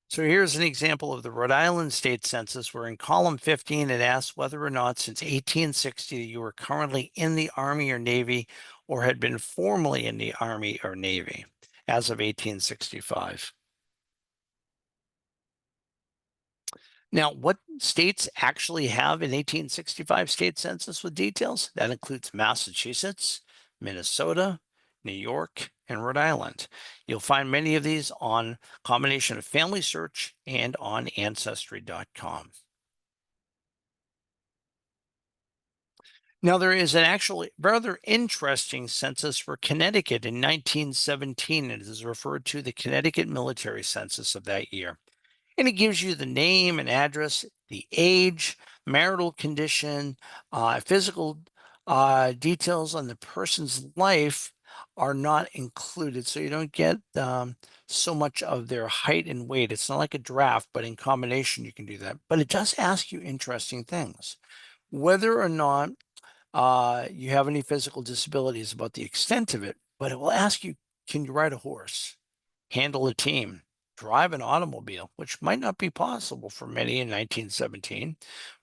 So here's an example of the Rhode Island State Census, where in column 15 it asks whether or not since 1860 you were currently in the Army or Navy or had been formerly in the Army or Navy as of 1865. Now, what states actually have an 1865 state census with details? That includes Massachusetts, Minnesota, New York, and Rhode Island. You'll find many of these on a combination of Family Search and on Ancestry.com. Now, there is an actually rather interesting census for Connecticut in 1917. It is referred to the Connecticut Military Census of that year. And it gives you the name and address, the age, marital condition, physical details on the person's life are not included. So you don't get so much of their height and weight. It's not like a draft, but in combination, you can do that. But it does ask you interesting things. Whether or not you have any physical disabilities, about the extent of it, but it will ask you, can you ride a horse, handle a team, drive an automobile, which might not be possible for many in 1917,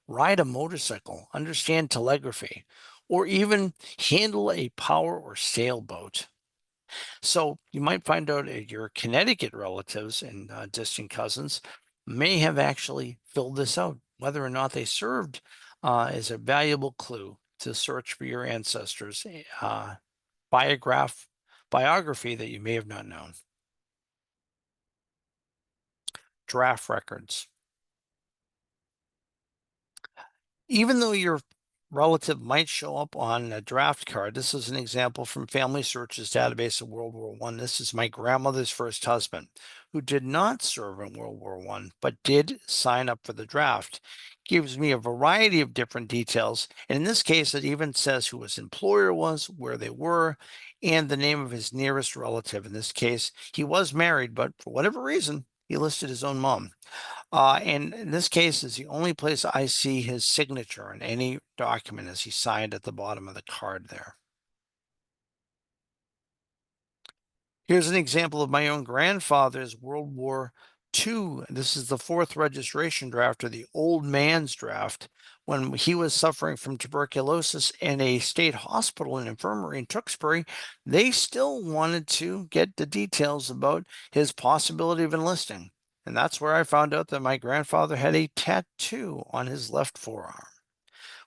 ride a motorcycle, understand telegraphy, or even handle a power or sailboat. So you might find out that your Connecticut relatives and distant cousins may have actually filled this out. Whether or not they served is a valuable clue to search for your ancestors' biography that you may have not known. Draft records. Even though your relative might show up on a draft card, this is an example from Family Search's database of World War I. This is my grandmother's first husband, who did not serve in World War I, but did sign up for the draft. Gives me a variety of different details. And in this case, it even says who his employer was, where they were, and the name of his nearest relative. In this case, he was married, but for whatever reason, he listed his own mom. And in this case is the only place I see his signature in any document, as he signed at the bottom of the card there. Here's an example of my own grandfather's World War II. This is the fourth registration draft, or the old man's draft, when he was suffering from tuberculosis in a state hospital and infirmary in Tewksbury. They still wanted to get the details about his possibility of enlisting. And that's where I found out that my grandfather had a tattoo on his left forearm.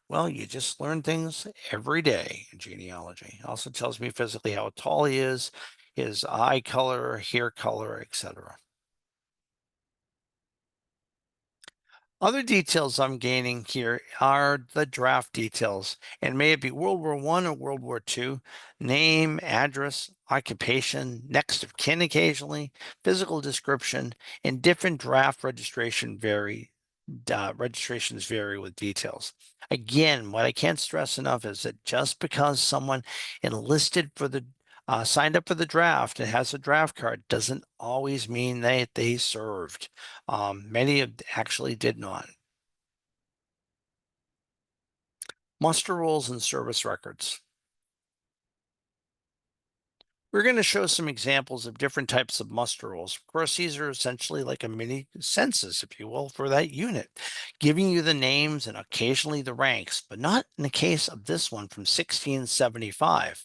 Well, you just learn things every day in genealogy. It also tells me physically how tall he is, his eye color, hair color, etc. Other details I'm gaining here are the draft details, and may it be World War I or World War II, name, address, occupation, next of kin occasionally, physical description, and different draft registrations vary with details. Again, what I can't stress enough is that just because someone enlisted for the signed up for the draft and has a draft card doesn't always mean that they served. Actually did not. Muster rolls and service records. We're going to show some examples of different types of muster rolls. Of course, these are essentially like a mini census, if you will, for that unit, giving you the names and occasionally the ranks, but not in the case of this one from 1675.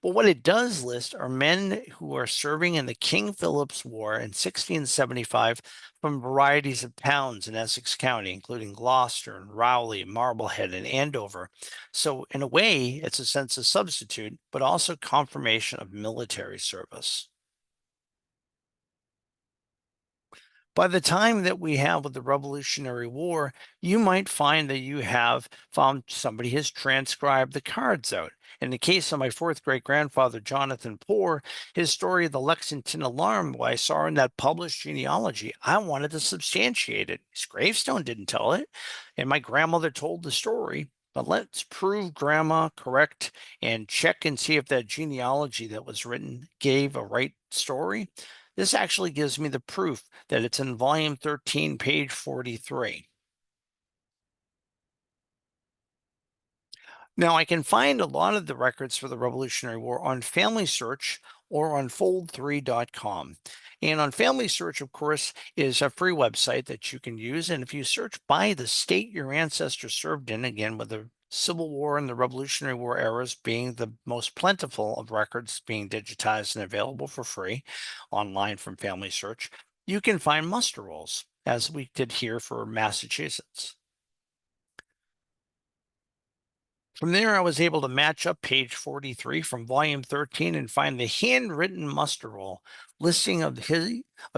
But what it does list are men who are serving in the King Philip's War in 1675 from varieties of towns in Essex County, including Gloucester and Rowley, Marblehead, and Andover. So, in a way, it's a census substitute, but also confirmation of military service. By the time that we have with the Revolutionary War, you might find that you have found somebody has transcribed the cards out. In the case of my fourth great grandfather, Jonathan Poor, his story of the Lexington Alarm, what I saw in that published genealogy, I wanted to substantiate it. His gravestone didn't tell it, and my grandmother told the story. But let's prove grandma correct and check and see if that genealogy that was written gave a right story. This actually gives me the proof that it's in volume 13, page 43. Now, I can find a lot of the records for the Revolutionary War on Family Search or on fold3.com. And on Family Search, of course, is a free website that you can use. And if you search by the state your ancestors served in, again, with the Civil War and the Revolutionary War eras being the most plentiful of records being digitized and available for free online from Family Search, you can find muster rolls, as we did here for Massachusetts. From there, I was able to match up page 43 from volume 13 and find the handwritten muster roll listing of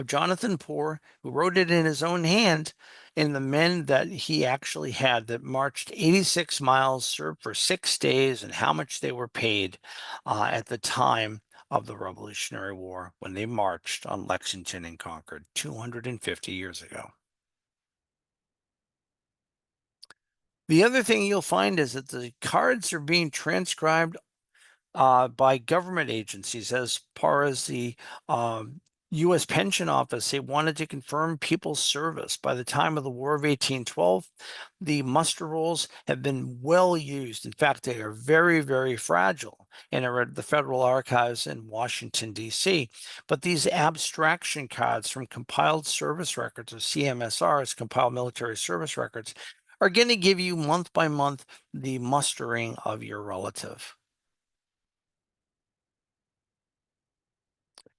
Jonathan Poor, who wrote it in his own hand, and the men that he actually had that marched 86 miles, served for 6 days, and how much they were paid at the time of the Revolutionary War when they marched on Lexington and Concord 250 years ago. The other thing you'll find is that the cards are being transcribed by government agencies as far as the U.S. Pension Office. They wanted to confirm people's service. By the time of the War of 1812, the muster rolls have been well used. In fact, they are very, very fragile and are at the Federal Archives in Washington, D.C. But these abstraction cards from compiled service records, or CMSRs, compiled military service records, are going to give you month by month the mustering of your relative.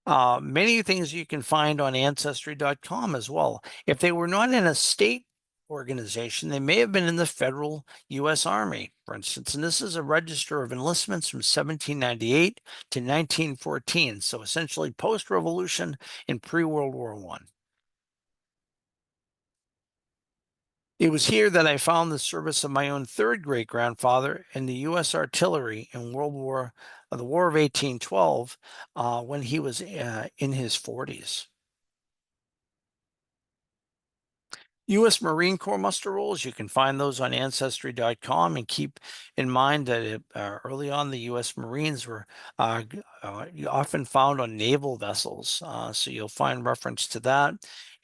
Many things you can find on ancestry.com as well. If they were not in a state organization, they may have been in the federal U.S. Army, for instance. And this is a register of enlistments from 1798 to 1914. So essentially post-revolution and pre-World War I. It was here that I found the service of my own third great grandfather in the U.S. artillery in the War of 1812, when he was in his 40s. U.S. Marine Corps muster rolls, you can find those on ancestry.com, and keep in mind that early on the U.S. Marines were often found on naval vessels. So you'll find reference to that.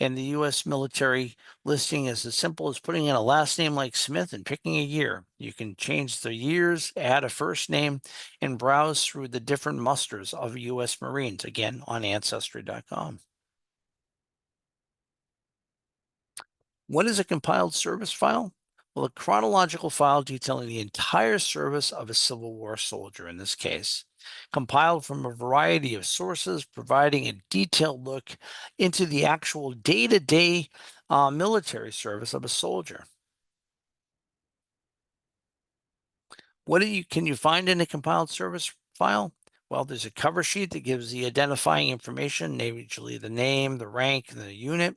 And the U.S. military listing is as simple as putting in a last name like Smith and picking a year. You can change the years, add a first name, and browse through the different musters of U.S. Marines, again, on ancestry.com. What is a compiled service file? Well, a chronological file detailing the entire service of a Civil War soldier in this case, compiled from a variety of sources, providing a detailed look into the actual day-to-day military service of a soldier. Can you find in a compiled service file? Well, there's a cover sheet that gives the identifying information, usually the name, the rank, and the unit.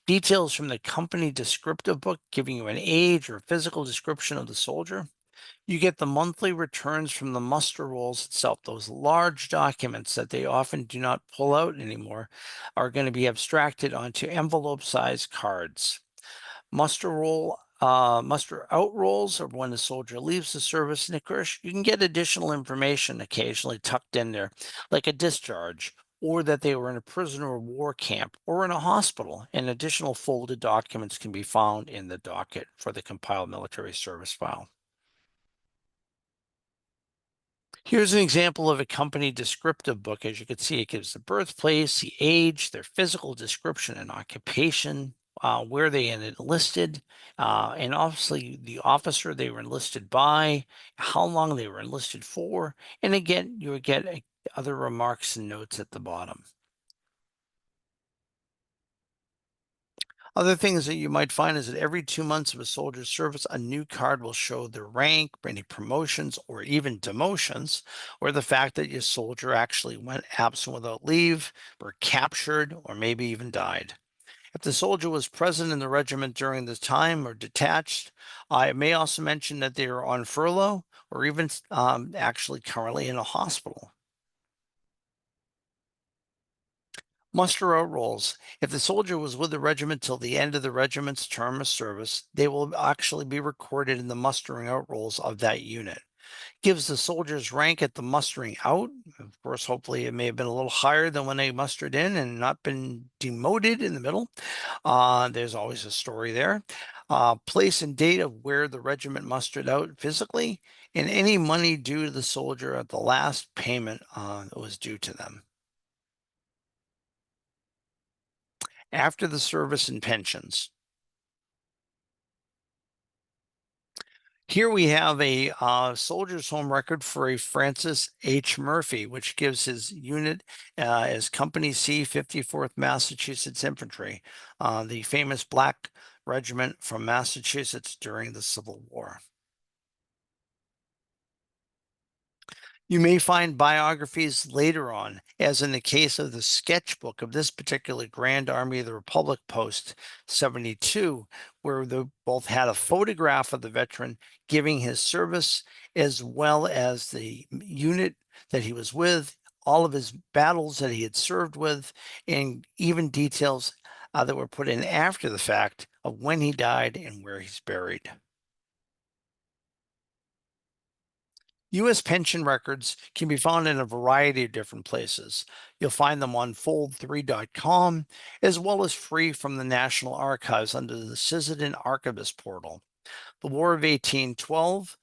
Details from the company descriptive book giving you an age or physical description of the soldier. You get the monthly returns from the muster rolls itself. Those large documents that they often do not pull out anymore are going to be abstracted onto envelope-sized cards. Muster out rolls are when the soldier leaves the service, and of course, you can get additional information occasionally tucked in there, like a discharge, or that they were in a prisoner of war camp or in a hospital. And additional folded documents can be found in the docket for the compiled military service file. Here's an example of a company descriptive book. As you can see, it gives the birthplace, the age, their physical description and occupation, where they enlisted, and obviously the officer they were enlisted by, how long they were enlisted for, and again, you would get other remarks and notes at the bottom. Other things that you might find is that every 2 months of a soldier's service, a new card will show their rank, any promotions, or even demotions, or the fact that your soldier actually went absent without leave, were captured, or maybe even died. If the soldier was present in the regiment during the time or detached, it may also mention that they are on furlough or even actually currently in a hospital. Muster out rolls. If the soldier was with the regiment till the end of the regiment's term of service, they will actually be recorded in the mustering out rolls of that unit. Gives the soldier's rank at the mustering out. Of course, hopefully it may have been a little higher than when they mustered in and not been demoted in the middle. There's always a story there. Place and date of where the regiment mustered out physically, and any money due to the soldier at the last payment that was due to them. After the service and pensions. Here we have a soldier's home record for a Francis H. Murphy, which gives his unit as Company C, 54th Massachusetts Infantry, the famous Black Regiment from Massachusetts during the Civil War. You may find biographies later on, as in the case of the sketchbook of this particular Grand Army of the Republic Post 72, where they both had a photograph of the veteran giving his service, as well as the unit that he was with, all of his battles that he had served with, and even details that were put in after the fact of when he died and where he's buried. U.S. pension records can be found in a variety of different places. You'll find them on fold3.com, as well as free from the National Archives under the Citizen Archivist portal. The War of 1812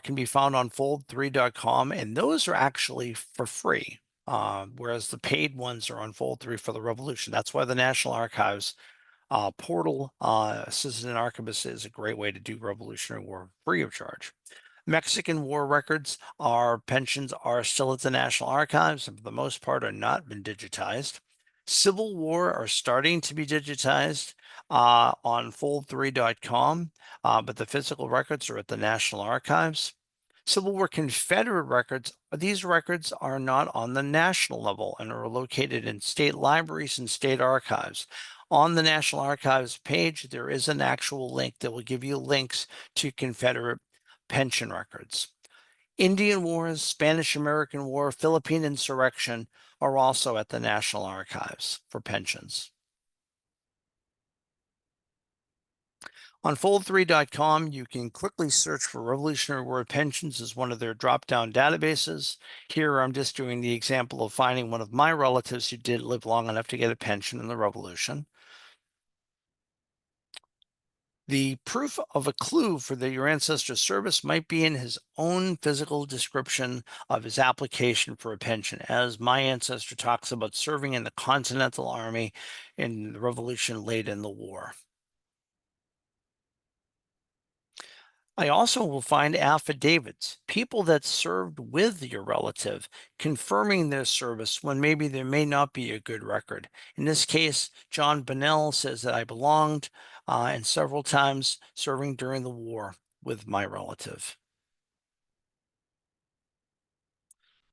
can be found on fold3.com, and those are actually for free, whereas the paid ones are on Fold3 for the Revolution. That's why the National Archives portal, Citizen Archivist, is a great way to do Revolutionary War free of charge. Mexican War records, our pensions are still at the National Archives and for the most part are not been digitized. Civil War are starting to be digitized on fold3.com, but the physical records are at the National Archives. Civil War Confederate records, these records are not on the national level and are located in state libraries and state archives. On the National Archives page, there is an actual link that will give you links to Confederate pension records. Indian Wars, Spanish-American War, Philippine insurrection are also at the National Archives for pensions. On fold3.com, you can quickly search for Revolutionary War pensions as one of their drop-down databases. Here, I'm just doing the example of finding one of my relatives who did live long enough to get a pension in the Revolution. The proof of a clue for your ancestor's service might be in his own physical description of his application for a pension, as my ancestor talks about serving in the Continental Army in the Revolution late in the war. I also will find affidavits, people that served with your relative, confirming their service when maybe there may not be a good record. In this case, John Bonnell says that I belonged and several times serving during the war with my relative.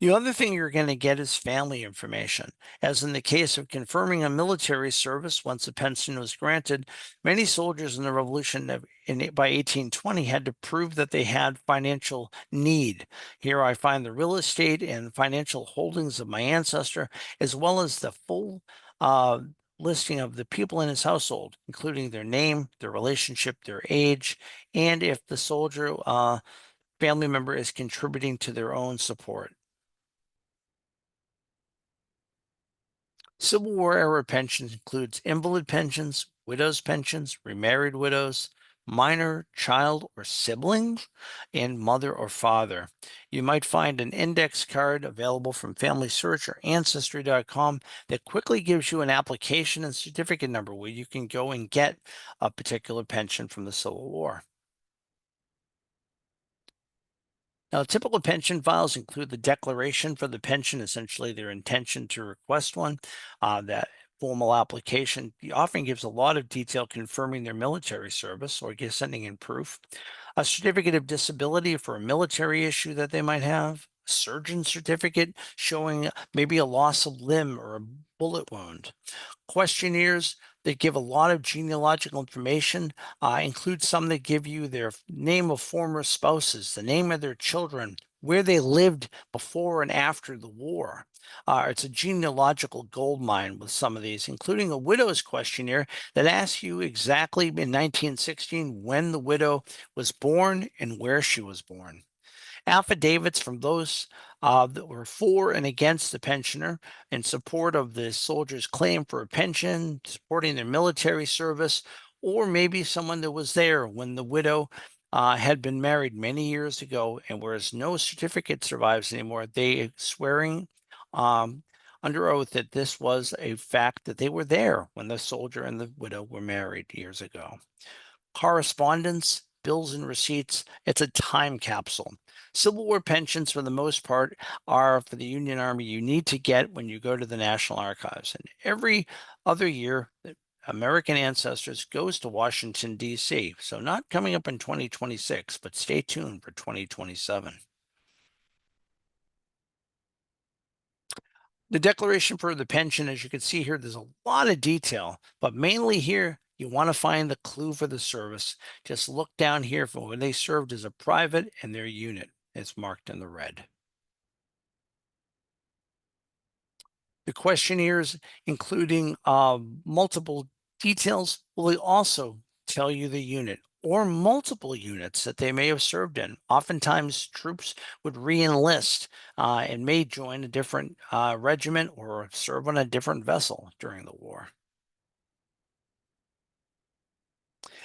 The other thing you're going to get is family information. As in the case of confirming a military service once a pension was granted, many soldiers in the Revolution by 1820 had to prove that they had financial need. Here I find the real estate and financial holdings of my ancestor, as well as the full uh, listing of the people in his household, including their name, their relationship, their age, and if the soldier family member is contributing to their own support. Civil War era pensions includes invalid pensions, widows' pensions, remarried widows, minor, child, or siblings, and mother or father. You might find an index card available from Family Search or Ancestry.com that quickly gives you an application and certificate number where you can go and get a particular pension from the Civil War. Now, typical pension files include the declaration for the pension, essentially their intention to request one. That formal application often gives a lot of detail confirming their military service or sending in proof. A certificate of disability for a military issue that they might have. A surgeon certificate showing maybe a loss of limb or a bullet wound. Questionnaires that give a lot of genealogical information include some that give you their name of former spouses, the name of their children, where they lived before and after the war. It's a genealogical gold mine with some of these, including a widow's questionnaire that asks you exactly in 1916 when the widow was born and where she was born. Affidavits from those that were for and against the pensioner in support of the soldier's claim for a pension, supporting their military service, or maybe someone that was there when the widow had been married many years ago, and whereas no certificate survives anymore, they swearing um, under oath that this was a fact that they were there when the soldier and the widow were married years ago. Correspondence, bills and receipts, it's a time capsule. Civil War pensions, for the most part, are for the Union Army you need to get when you go to the National Archives. And every other year, the American Ancestors goes to Washington, D.C. So not coming up in 2026, but stay tuned for 2027. The declaration for the pension, as you can see here, there's a lot of detail, but mainly here, you want to find the clue for the service. Just look down here for when they served as a private and their unit. It's marked in the red. The questionnaires, including multiple details, will also tell you the unit or multiple units that they may have served in. Oftentimes, troops would re-enlist and may join a different regiment or serve on a different vessel during the war.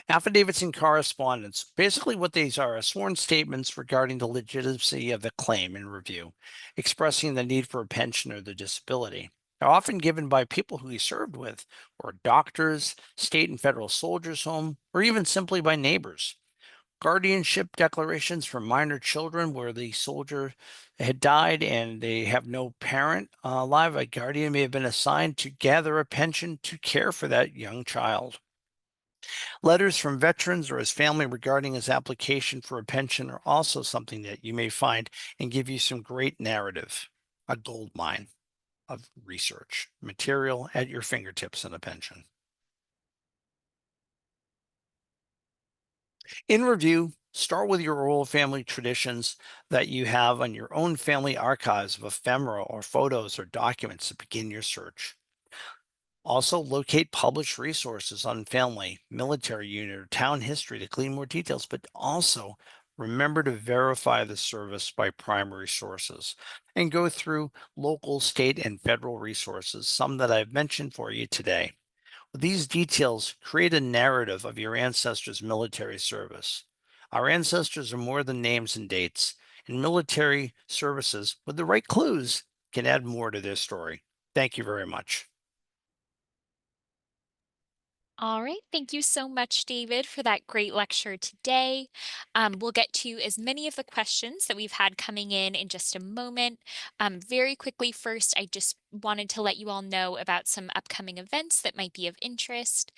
Affidavits and correspondence. Basically, what these are sworn statements regarding the legitimacy of the claim and review, expressing the need for a pension or the disability. They're often given by people who he served with, or doctors, state and federal soldiers' home, or even simply by neighbors. Guardianship declarations for minor children where the soldier had died and they have no parent alive. A guardian may have been assigned to gather a pension to care for that young child. Letters from veterans or his family regarding his application for a pension are also something that you may find and give you some great narrative, a gold mine of research material at your fingertips in a pension. In review, start with your oral family traditions that you have on your own family archives of ephemera or photos or documents to begin your search. Also, locate published resources on family, military unit, or town history to glean more details, but also remember to verify the service by primary sources and go through local, state, and federal resources, some that I've mentioned for you today. These details create a narrative of your ancestors' military service. Our ancestors are more than names and dates, and military services, with the right clues, can add more to their story. Thank you very much. All right. Thank you so much, David, for that great lecture today. We'll get to as many of the questions that we've had coming in just a moment. Very quickly, first, I just wanted to let you all know about some upcoming events that might be of interest.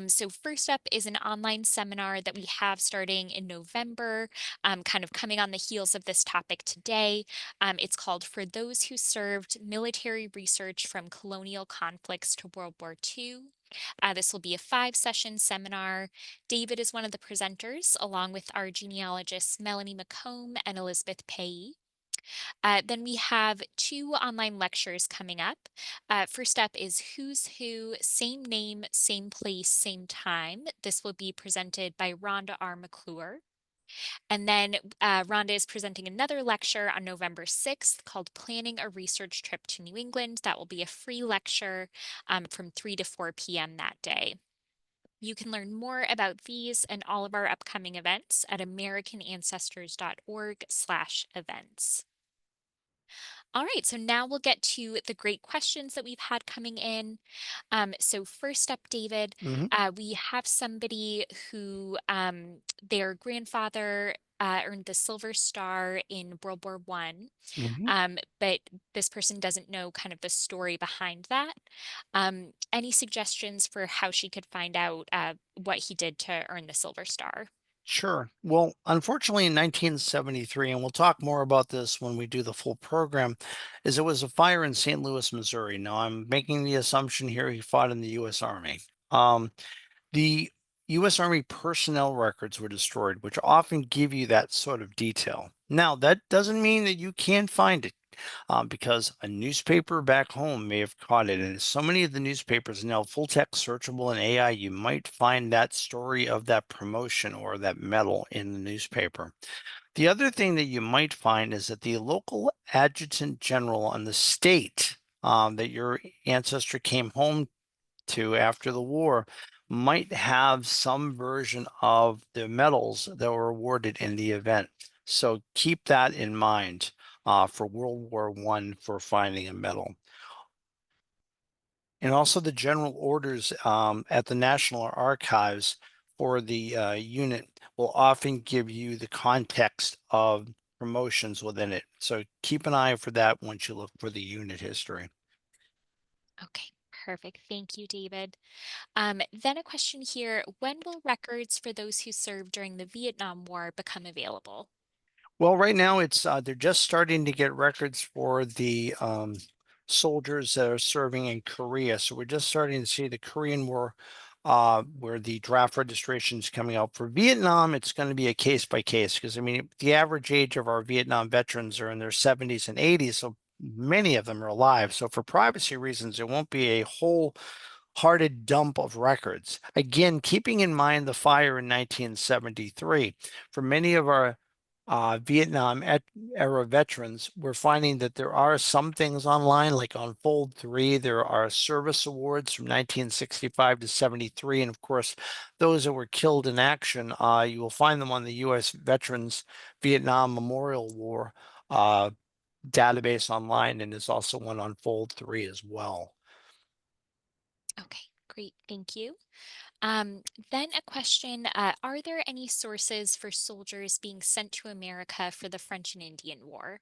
So, first up is an online seminar that we have starting in November, kind of coming on the heels of this topic today. It's called For Those Who Served Military Research from Colonial Conflicts to World War II. This will be a 5 session seminar. David is one of the presenters, along with our genealogists Melanie McComb and Elizabeth Payee. Then we have 2 online lectures coming up. First up is Who's Who, Same Name, Same Place, Same Time. This will be presented by Rhonda R. McClure. And then Rhonda is presenting another lecture on November 6th called Planning a Research Trip to New England. That will be a free lecture from 3 to 4 p.m. that day. You can learn more about these and all of our upcoming events at americanancestors.org/events. All right, so now we'll get to the great questions that we've had coming in. So first up, David, Hmm. we have somebody who their grandfather earned the Silver Star in World War One, Hmm. but this person doesn't know kind of the story behind that. Any suggestions for how she could find out what he did to earn the Silver Star? Sure. Well, unfortunately, in 1973, and we'll talk more about this when we do the full program, is it was a fire in St. Louis, Missouri. Now, I'm making the assumption here he fought in the U.S. Army. Um, the U.S. Army personnel records were destroyed, which often give you that sort of detail. Now, that doesn't mean that you can't find it, because a newspaper back home may have caught it. And so many of the newspapers are now full text searchable in AI, you might find that story of that promotion or that medal in the newspaper. The other thing that you might find is that the local adjutant general on the state that your ancestor came home to after the war might have some version of the medals that were awarded in the event. So keep that in mind for World War One for finding a medal. And also the general orders at the National Archives for the unit will often give you the context of promotions within it. So keep an eye for that once you look for the unit history. Okay, perfect. Thank you, David. Then a question here. When will records for those who served during the Vietnam War become available? Well, right now it's they're just starting to get records for the soldiers that are serving in Korea. So we're just starting to see the Korean War where the draft registration is coming out. For Vietnam, it's going to be a case by case because I mean the average age of our Vietnam veterans are in their 70s and 80s, so many of them are alive. So for privacy reasons, it won't be a whole hearted dump of records. Again, keeping in mind the fire in 1973, for many of our Vietnam era veterans, we're finding that there are some things online, like on Fold 3, there are service awards from 1965 to 73. And of course, those that were killed in action, you will find them on the U.S. Veterans Vietnam Memorial War database online, and there's also one on Fold 3 as well. Okay, great. Thank you. Then a question, are there any sources for soldiers being sent to America for the French and Indian War?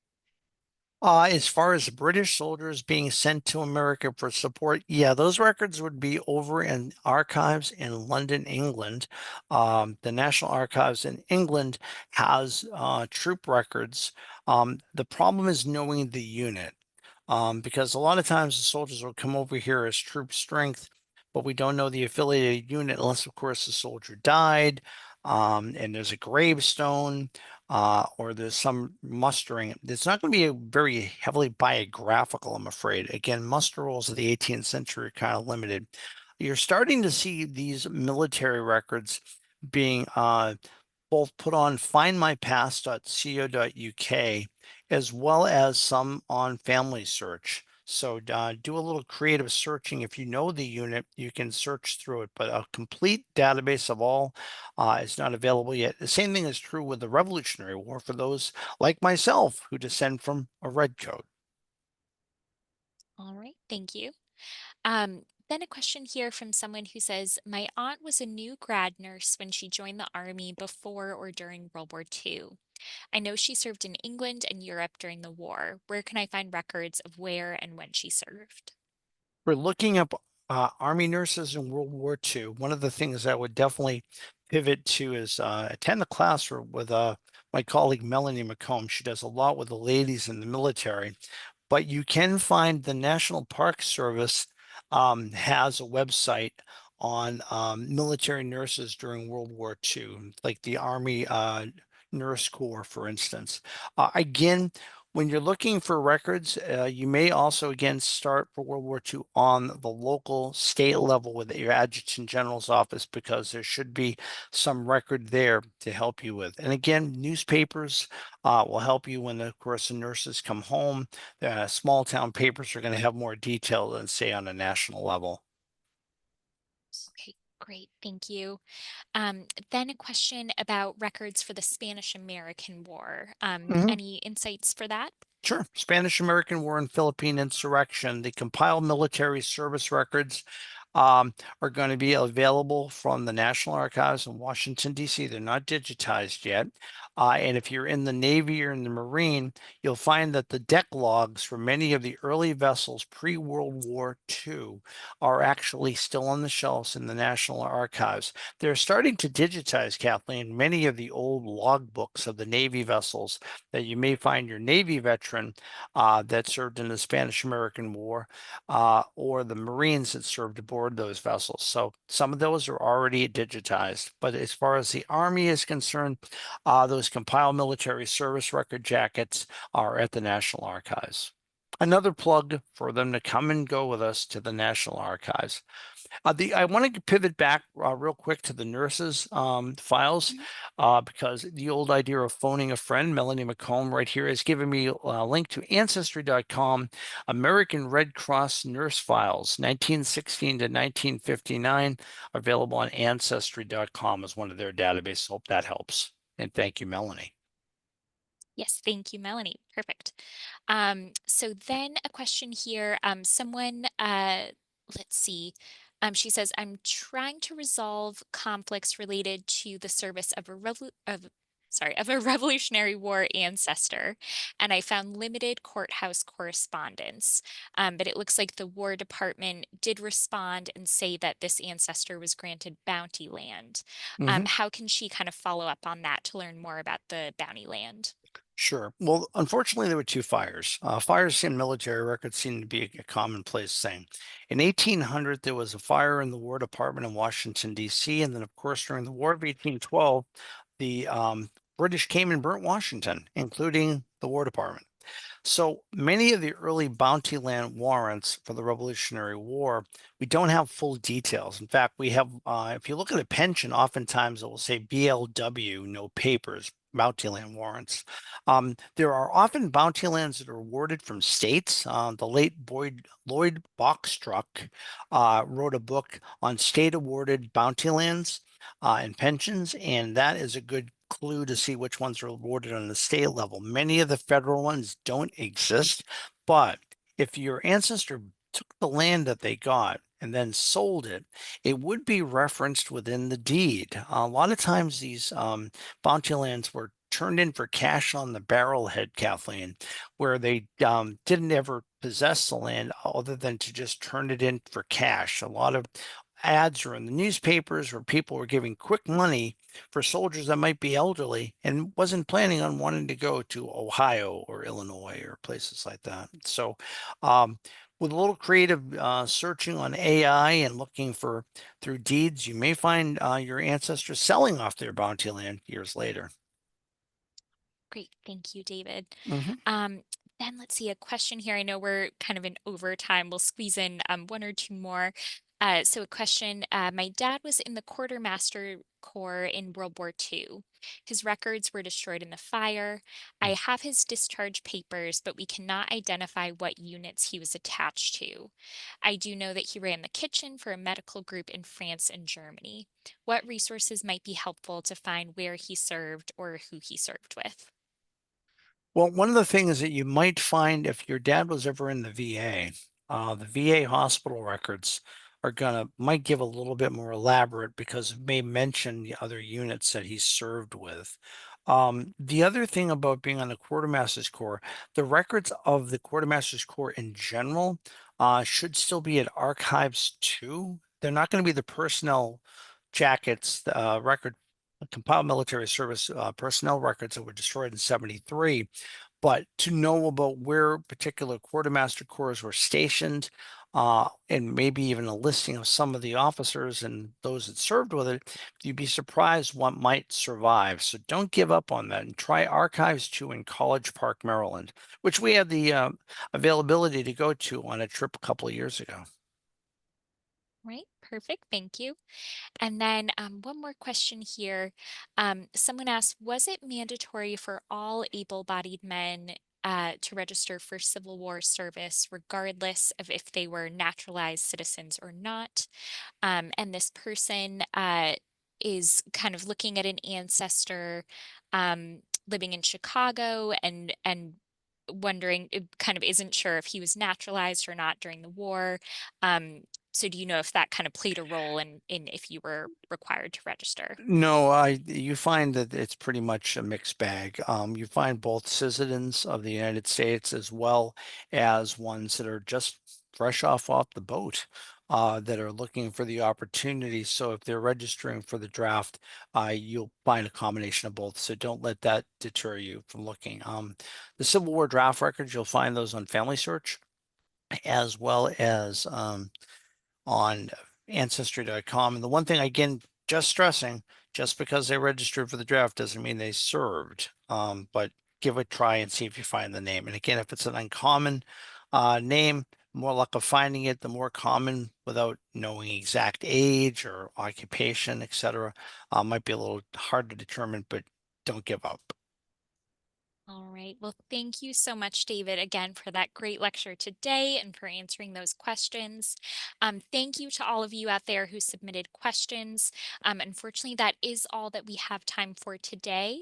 As far as British soldiers being sent to America for support, yeah, those records would be over in archives in London, England. The National Archives in England has troop records. The problem is knowing the unit, because a lot of times the soldiers will come over here as troop strength, but we don't know the affiliated unit unless, of course, the soldier died, and there's a gravestone or there's some mustering. It's not going to be a very heavily biographical, I'm afraid. Again, muster rolls of the 18th century are kind of limited. You're starting to see these military records being both put on findmypast.co.uk as well as some on Family Search. So do a little creative searching. If you know the unit, you can search through it, but a complete database of all is not available yet. The same thing is true with the Revolutionary War for those like myself who descend from a redcoat. All right, thank you. Um, Then a question here from someone who says, my aunt was a new grad nurse when she joined the Army before or during World War II. I know she served in England and Europe during the war. Where can I find records of where and when she served? For looking up Army nurses in World War II, one of the things I would definitely pivot to is attend a class with my colleague Melanie McComb. She does a lot with the ladies in the military, but you can find the National Park Service has a website on military nurses during World War II, like the Army Nurse Corps, for instance. Again, when you're looking for records, you may also again start for World War II on the local state level with your Adjutant General's office because there should be some record there to help you with. And again, newspapers will help you when, of course, the nurses come home. Small town papers are going to have more detail than, say, on a national level. Okay, great. Thank you. Then a question about records for the Spanish American War. Any insights for that? Sure. Spanish-American War and Philippine Insurrection. The compiled military service records are going to be available from the National Archives in Washington, D.C. They're not digitized yet. And if you're in the Navy or in the Marine, you'll find that the deck logs for many of the early vessels pre-World War II are actually still on the shelves in the National Archives. They're starting to digitize, Kathleen, many of the old log books of the Navy vessels that you may find your Navy veteran that served in the Spanish-American War or the Marines that served aboard those vessels. So some of those are already digitized. But as far as the Army is concerned, those compiled military service record jackets are at the National Archives. Another plug for them to come and go with us to the National Archives. I want to pivot back real quick to the nurses files Mhm. because the old idea of phoning a friend, Melanie McComb right here has given me a link to ancestry.com, American Red Cross nurse files, 1916 to 1959, available on ancestry.com as one of their databases. Hope that helps. And thank you, Melanie. Yes, thank you, Melanie. Perfect. So then a question here. Let's see. She says, I'm trying to resolve conflicts related to the service of of a Revolutionary War ancestor, and I found limited courthouse correspondence. But it looks like the War Department did respond and say that this ancestor was granted bounty land. Mhm. How can she kind of follow up on that to learn more about the bounty land? Sure. Well, unfortunately, there were two fires. Fires in military records seem to be a commonplace thing. In 1800, there was a fire in the War Department in Washington, D.C. And then, of course, during the War of 1812, the British came and burnt Washington, including the War Department. So many of the early bounty land warrants for the Revolutionary War, we don't have full details. In fact, we have, if you look at a pension, oftentimes it will say BLW, no papers, bounty land warrants. There are often bounty lands that are awarded from states. The late Lloyd Boxtruck wrote a book on state awarded bounty lands and pensions, and that is a good clue to see which ones are awarded on the state level. Many of the federal ones don't exist, but if your ancestor took the land that they got and then sold it, it would be referenced within the deed. A lot of times these bounty lands were turned in for cash on the barrelhead, Kathleen, where they didn't ever possess the land other than to just turn it in for cash. A lot of ads are in the newspapers where people were giving quick money for soldiers that might be elderly and wasn't planning on wanting to go to Ohio or Illinois or places like that. So, with a little creative searching on AI and looking for through deeds, you may find your ancestors selling off their bounty land years later. Great. Thank you, David. Mhm. Um, then let's see a question here. I know we're kind of in overtime. We'll squeeze in one or two more. So a question, my dad was in the quartermaster corps in World War II. His records were destroyed in the fire. I have his discharge papers, but we cannot identify what units he was attached to. I do know that he ran the kitchen for a medical group in France and Germany. What resources might be helpful to find where he served or who he served with? Well, one of the things that you might find if your dad was ever in the VA hospital records are gonna might give a little bit more elaborate because it may mention the other units that he's served with. The other thing about being on the Quartermaster's Corps, the records of the Quartermaster's Corps in general should still be at archives too. They're not going to be the personnel jackets, record compiled military service personnel records that were destroyed in 73, but to know about where particular quartermaster corps were stationed, and maybe even a listing of some of the officers and those that served with it, you'd be surprised what might survive. So don't give up on that and try Archives 2 in College Park, Maryland, which we had the availability to go to on a trip a couple of years ago. Right, perfect. Thank you. And then one more question here. Someone asked, was it mandatory for all able-bodied men to register for Civil War service, regardless of if they were naturalized citizens or not? And this person is kind of looking at an ancestor living in Chicago and wondering, kind of isn't sure if he was naturalized or not during the war. So do you know if that kind of played a role in if you were required to register? No, you find that it's pretty much a mixed bag. You find both citizens of the United States as well as ones that are just fresh off the boat, that are looking for the opportunity. So if they're registering for the draft, you'll find a combination of both. So don't let that deter you from looking. The Civil War draft records, you'll find those on Family Search as well as on ancestry.com. And the one thing, again, just stressing, just because they registered for the draft doesn't mean they served. But give it a try and see if you find the name. And again, if it's an uncommon name, more luck of finding it, the more common without knowing exact age or occupation, etc. Might be a little hard to determine, but don't give up. All right. Well, thank you so much, David, again for that great lecture today and for answering those questions. Thank you to all of you out there who submitted questions. Unfortunately, that is all that we have time for today.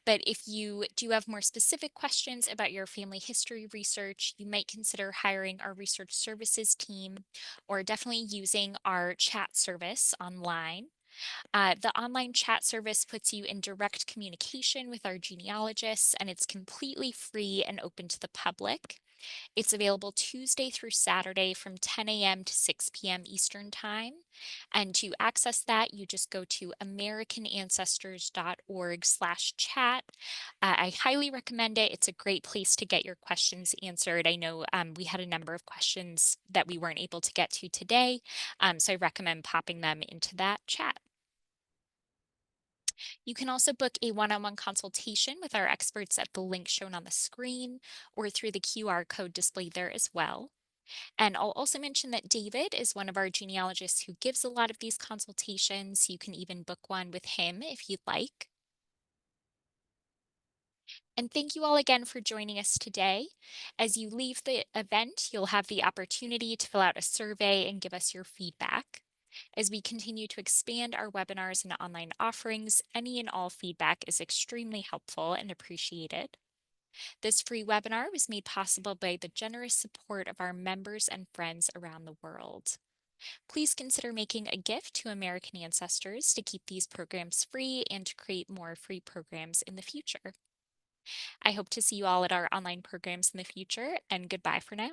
But if you do have more specific questions about your family history research, you might consider hiring our research services team or definitely using our chat service online. The online chat service puts you in direct communication with our genealogists, and it's completely free and open to the public. It's available Tuesday through Saturday from 10 a.m. to 6 p.m. Eastern Time. And to access that, you just go to americanancestors.org/chat. I highly recommend it. It's a great place to get your questions answered. I know we had a number of questions that we weren't able to get to today, so I recommend popping them into that chat. You can also book a one-on-one consultation with our experts at the link shown on the screen or through the QR code displayed there as well. And I'll also mention that David is one of our genealogists who gives a lot of these consultations. You can even book one with him if you'd like. And thank you all again for joining us today. As you leave the event, you'll have the opportunity to fill out a survey and give us your feedback. As we continue to expand our webinars and online offerings, any and all feedback is extremely helpful and appreciated. This free webinar was made possible by the generous support of our members and friends around the world. Please consider making a gift to American Ancestors to keep these programs free and to create more free programs in the future. I hope to see you all at our online programs in the future, and goodbye for now.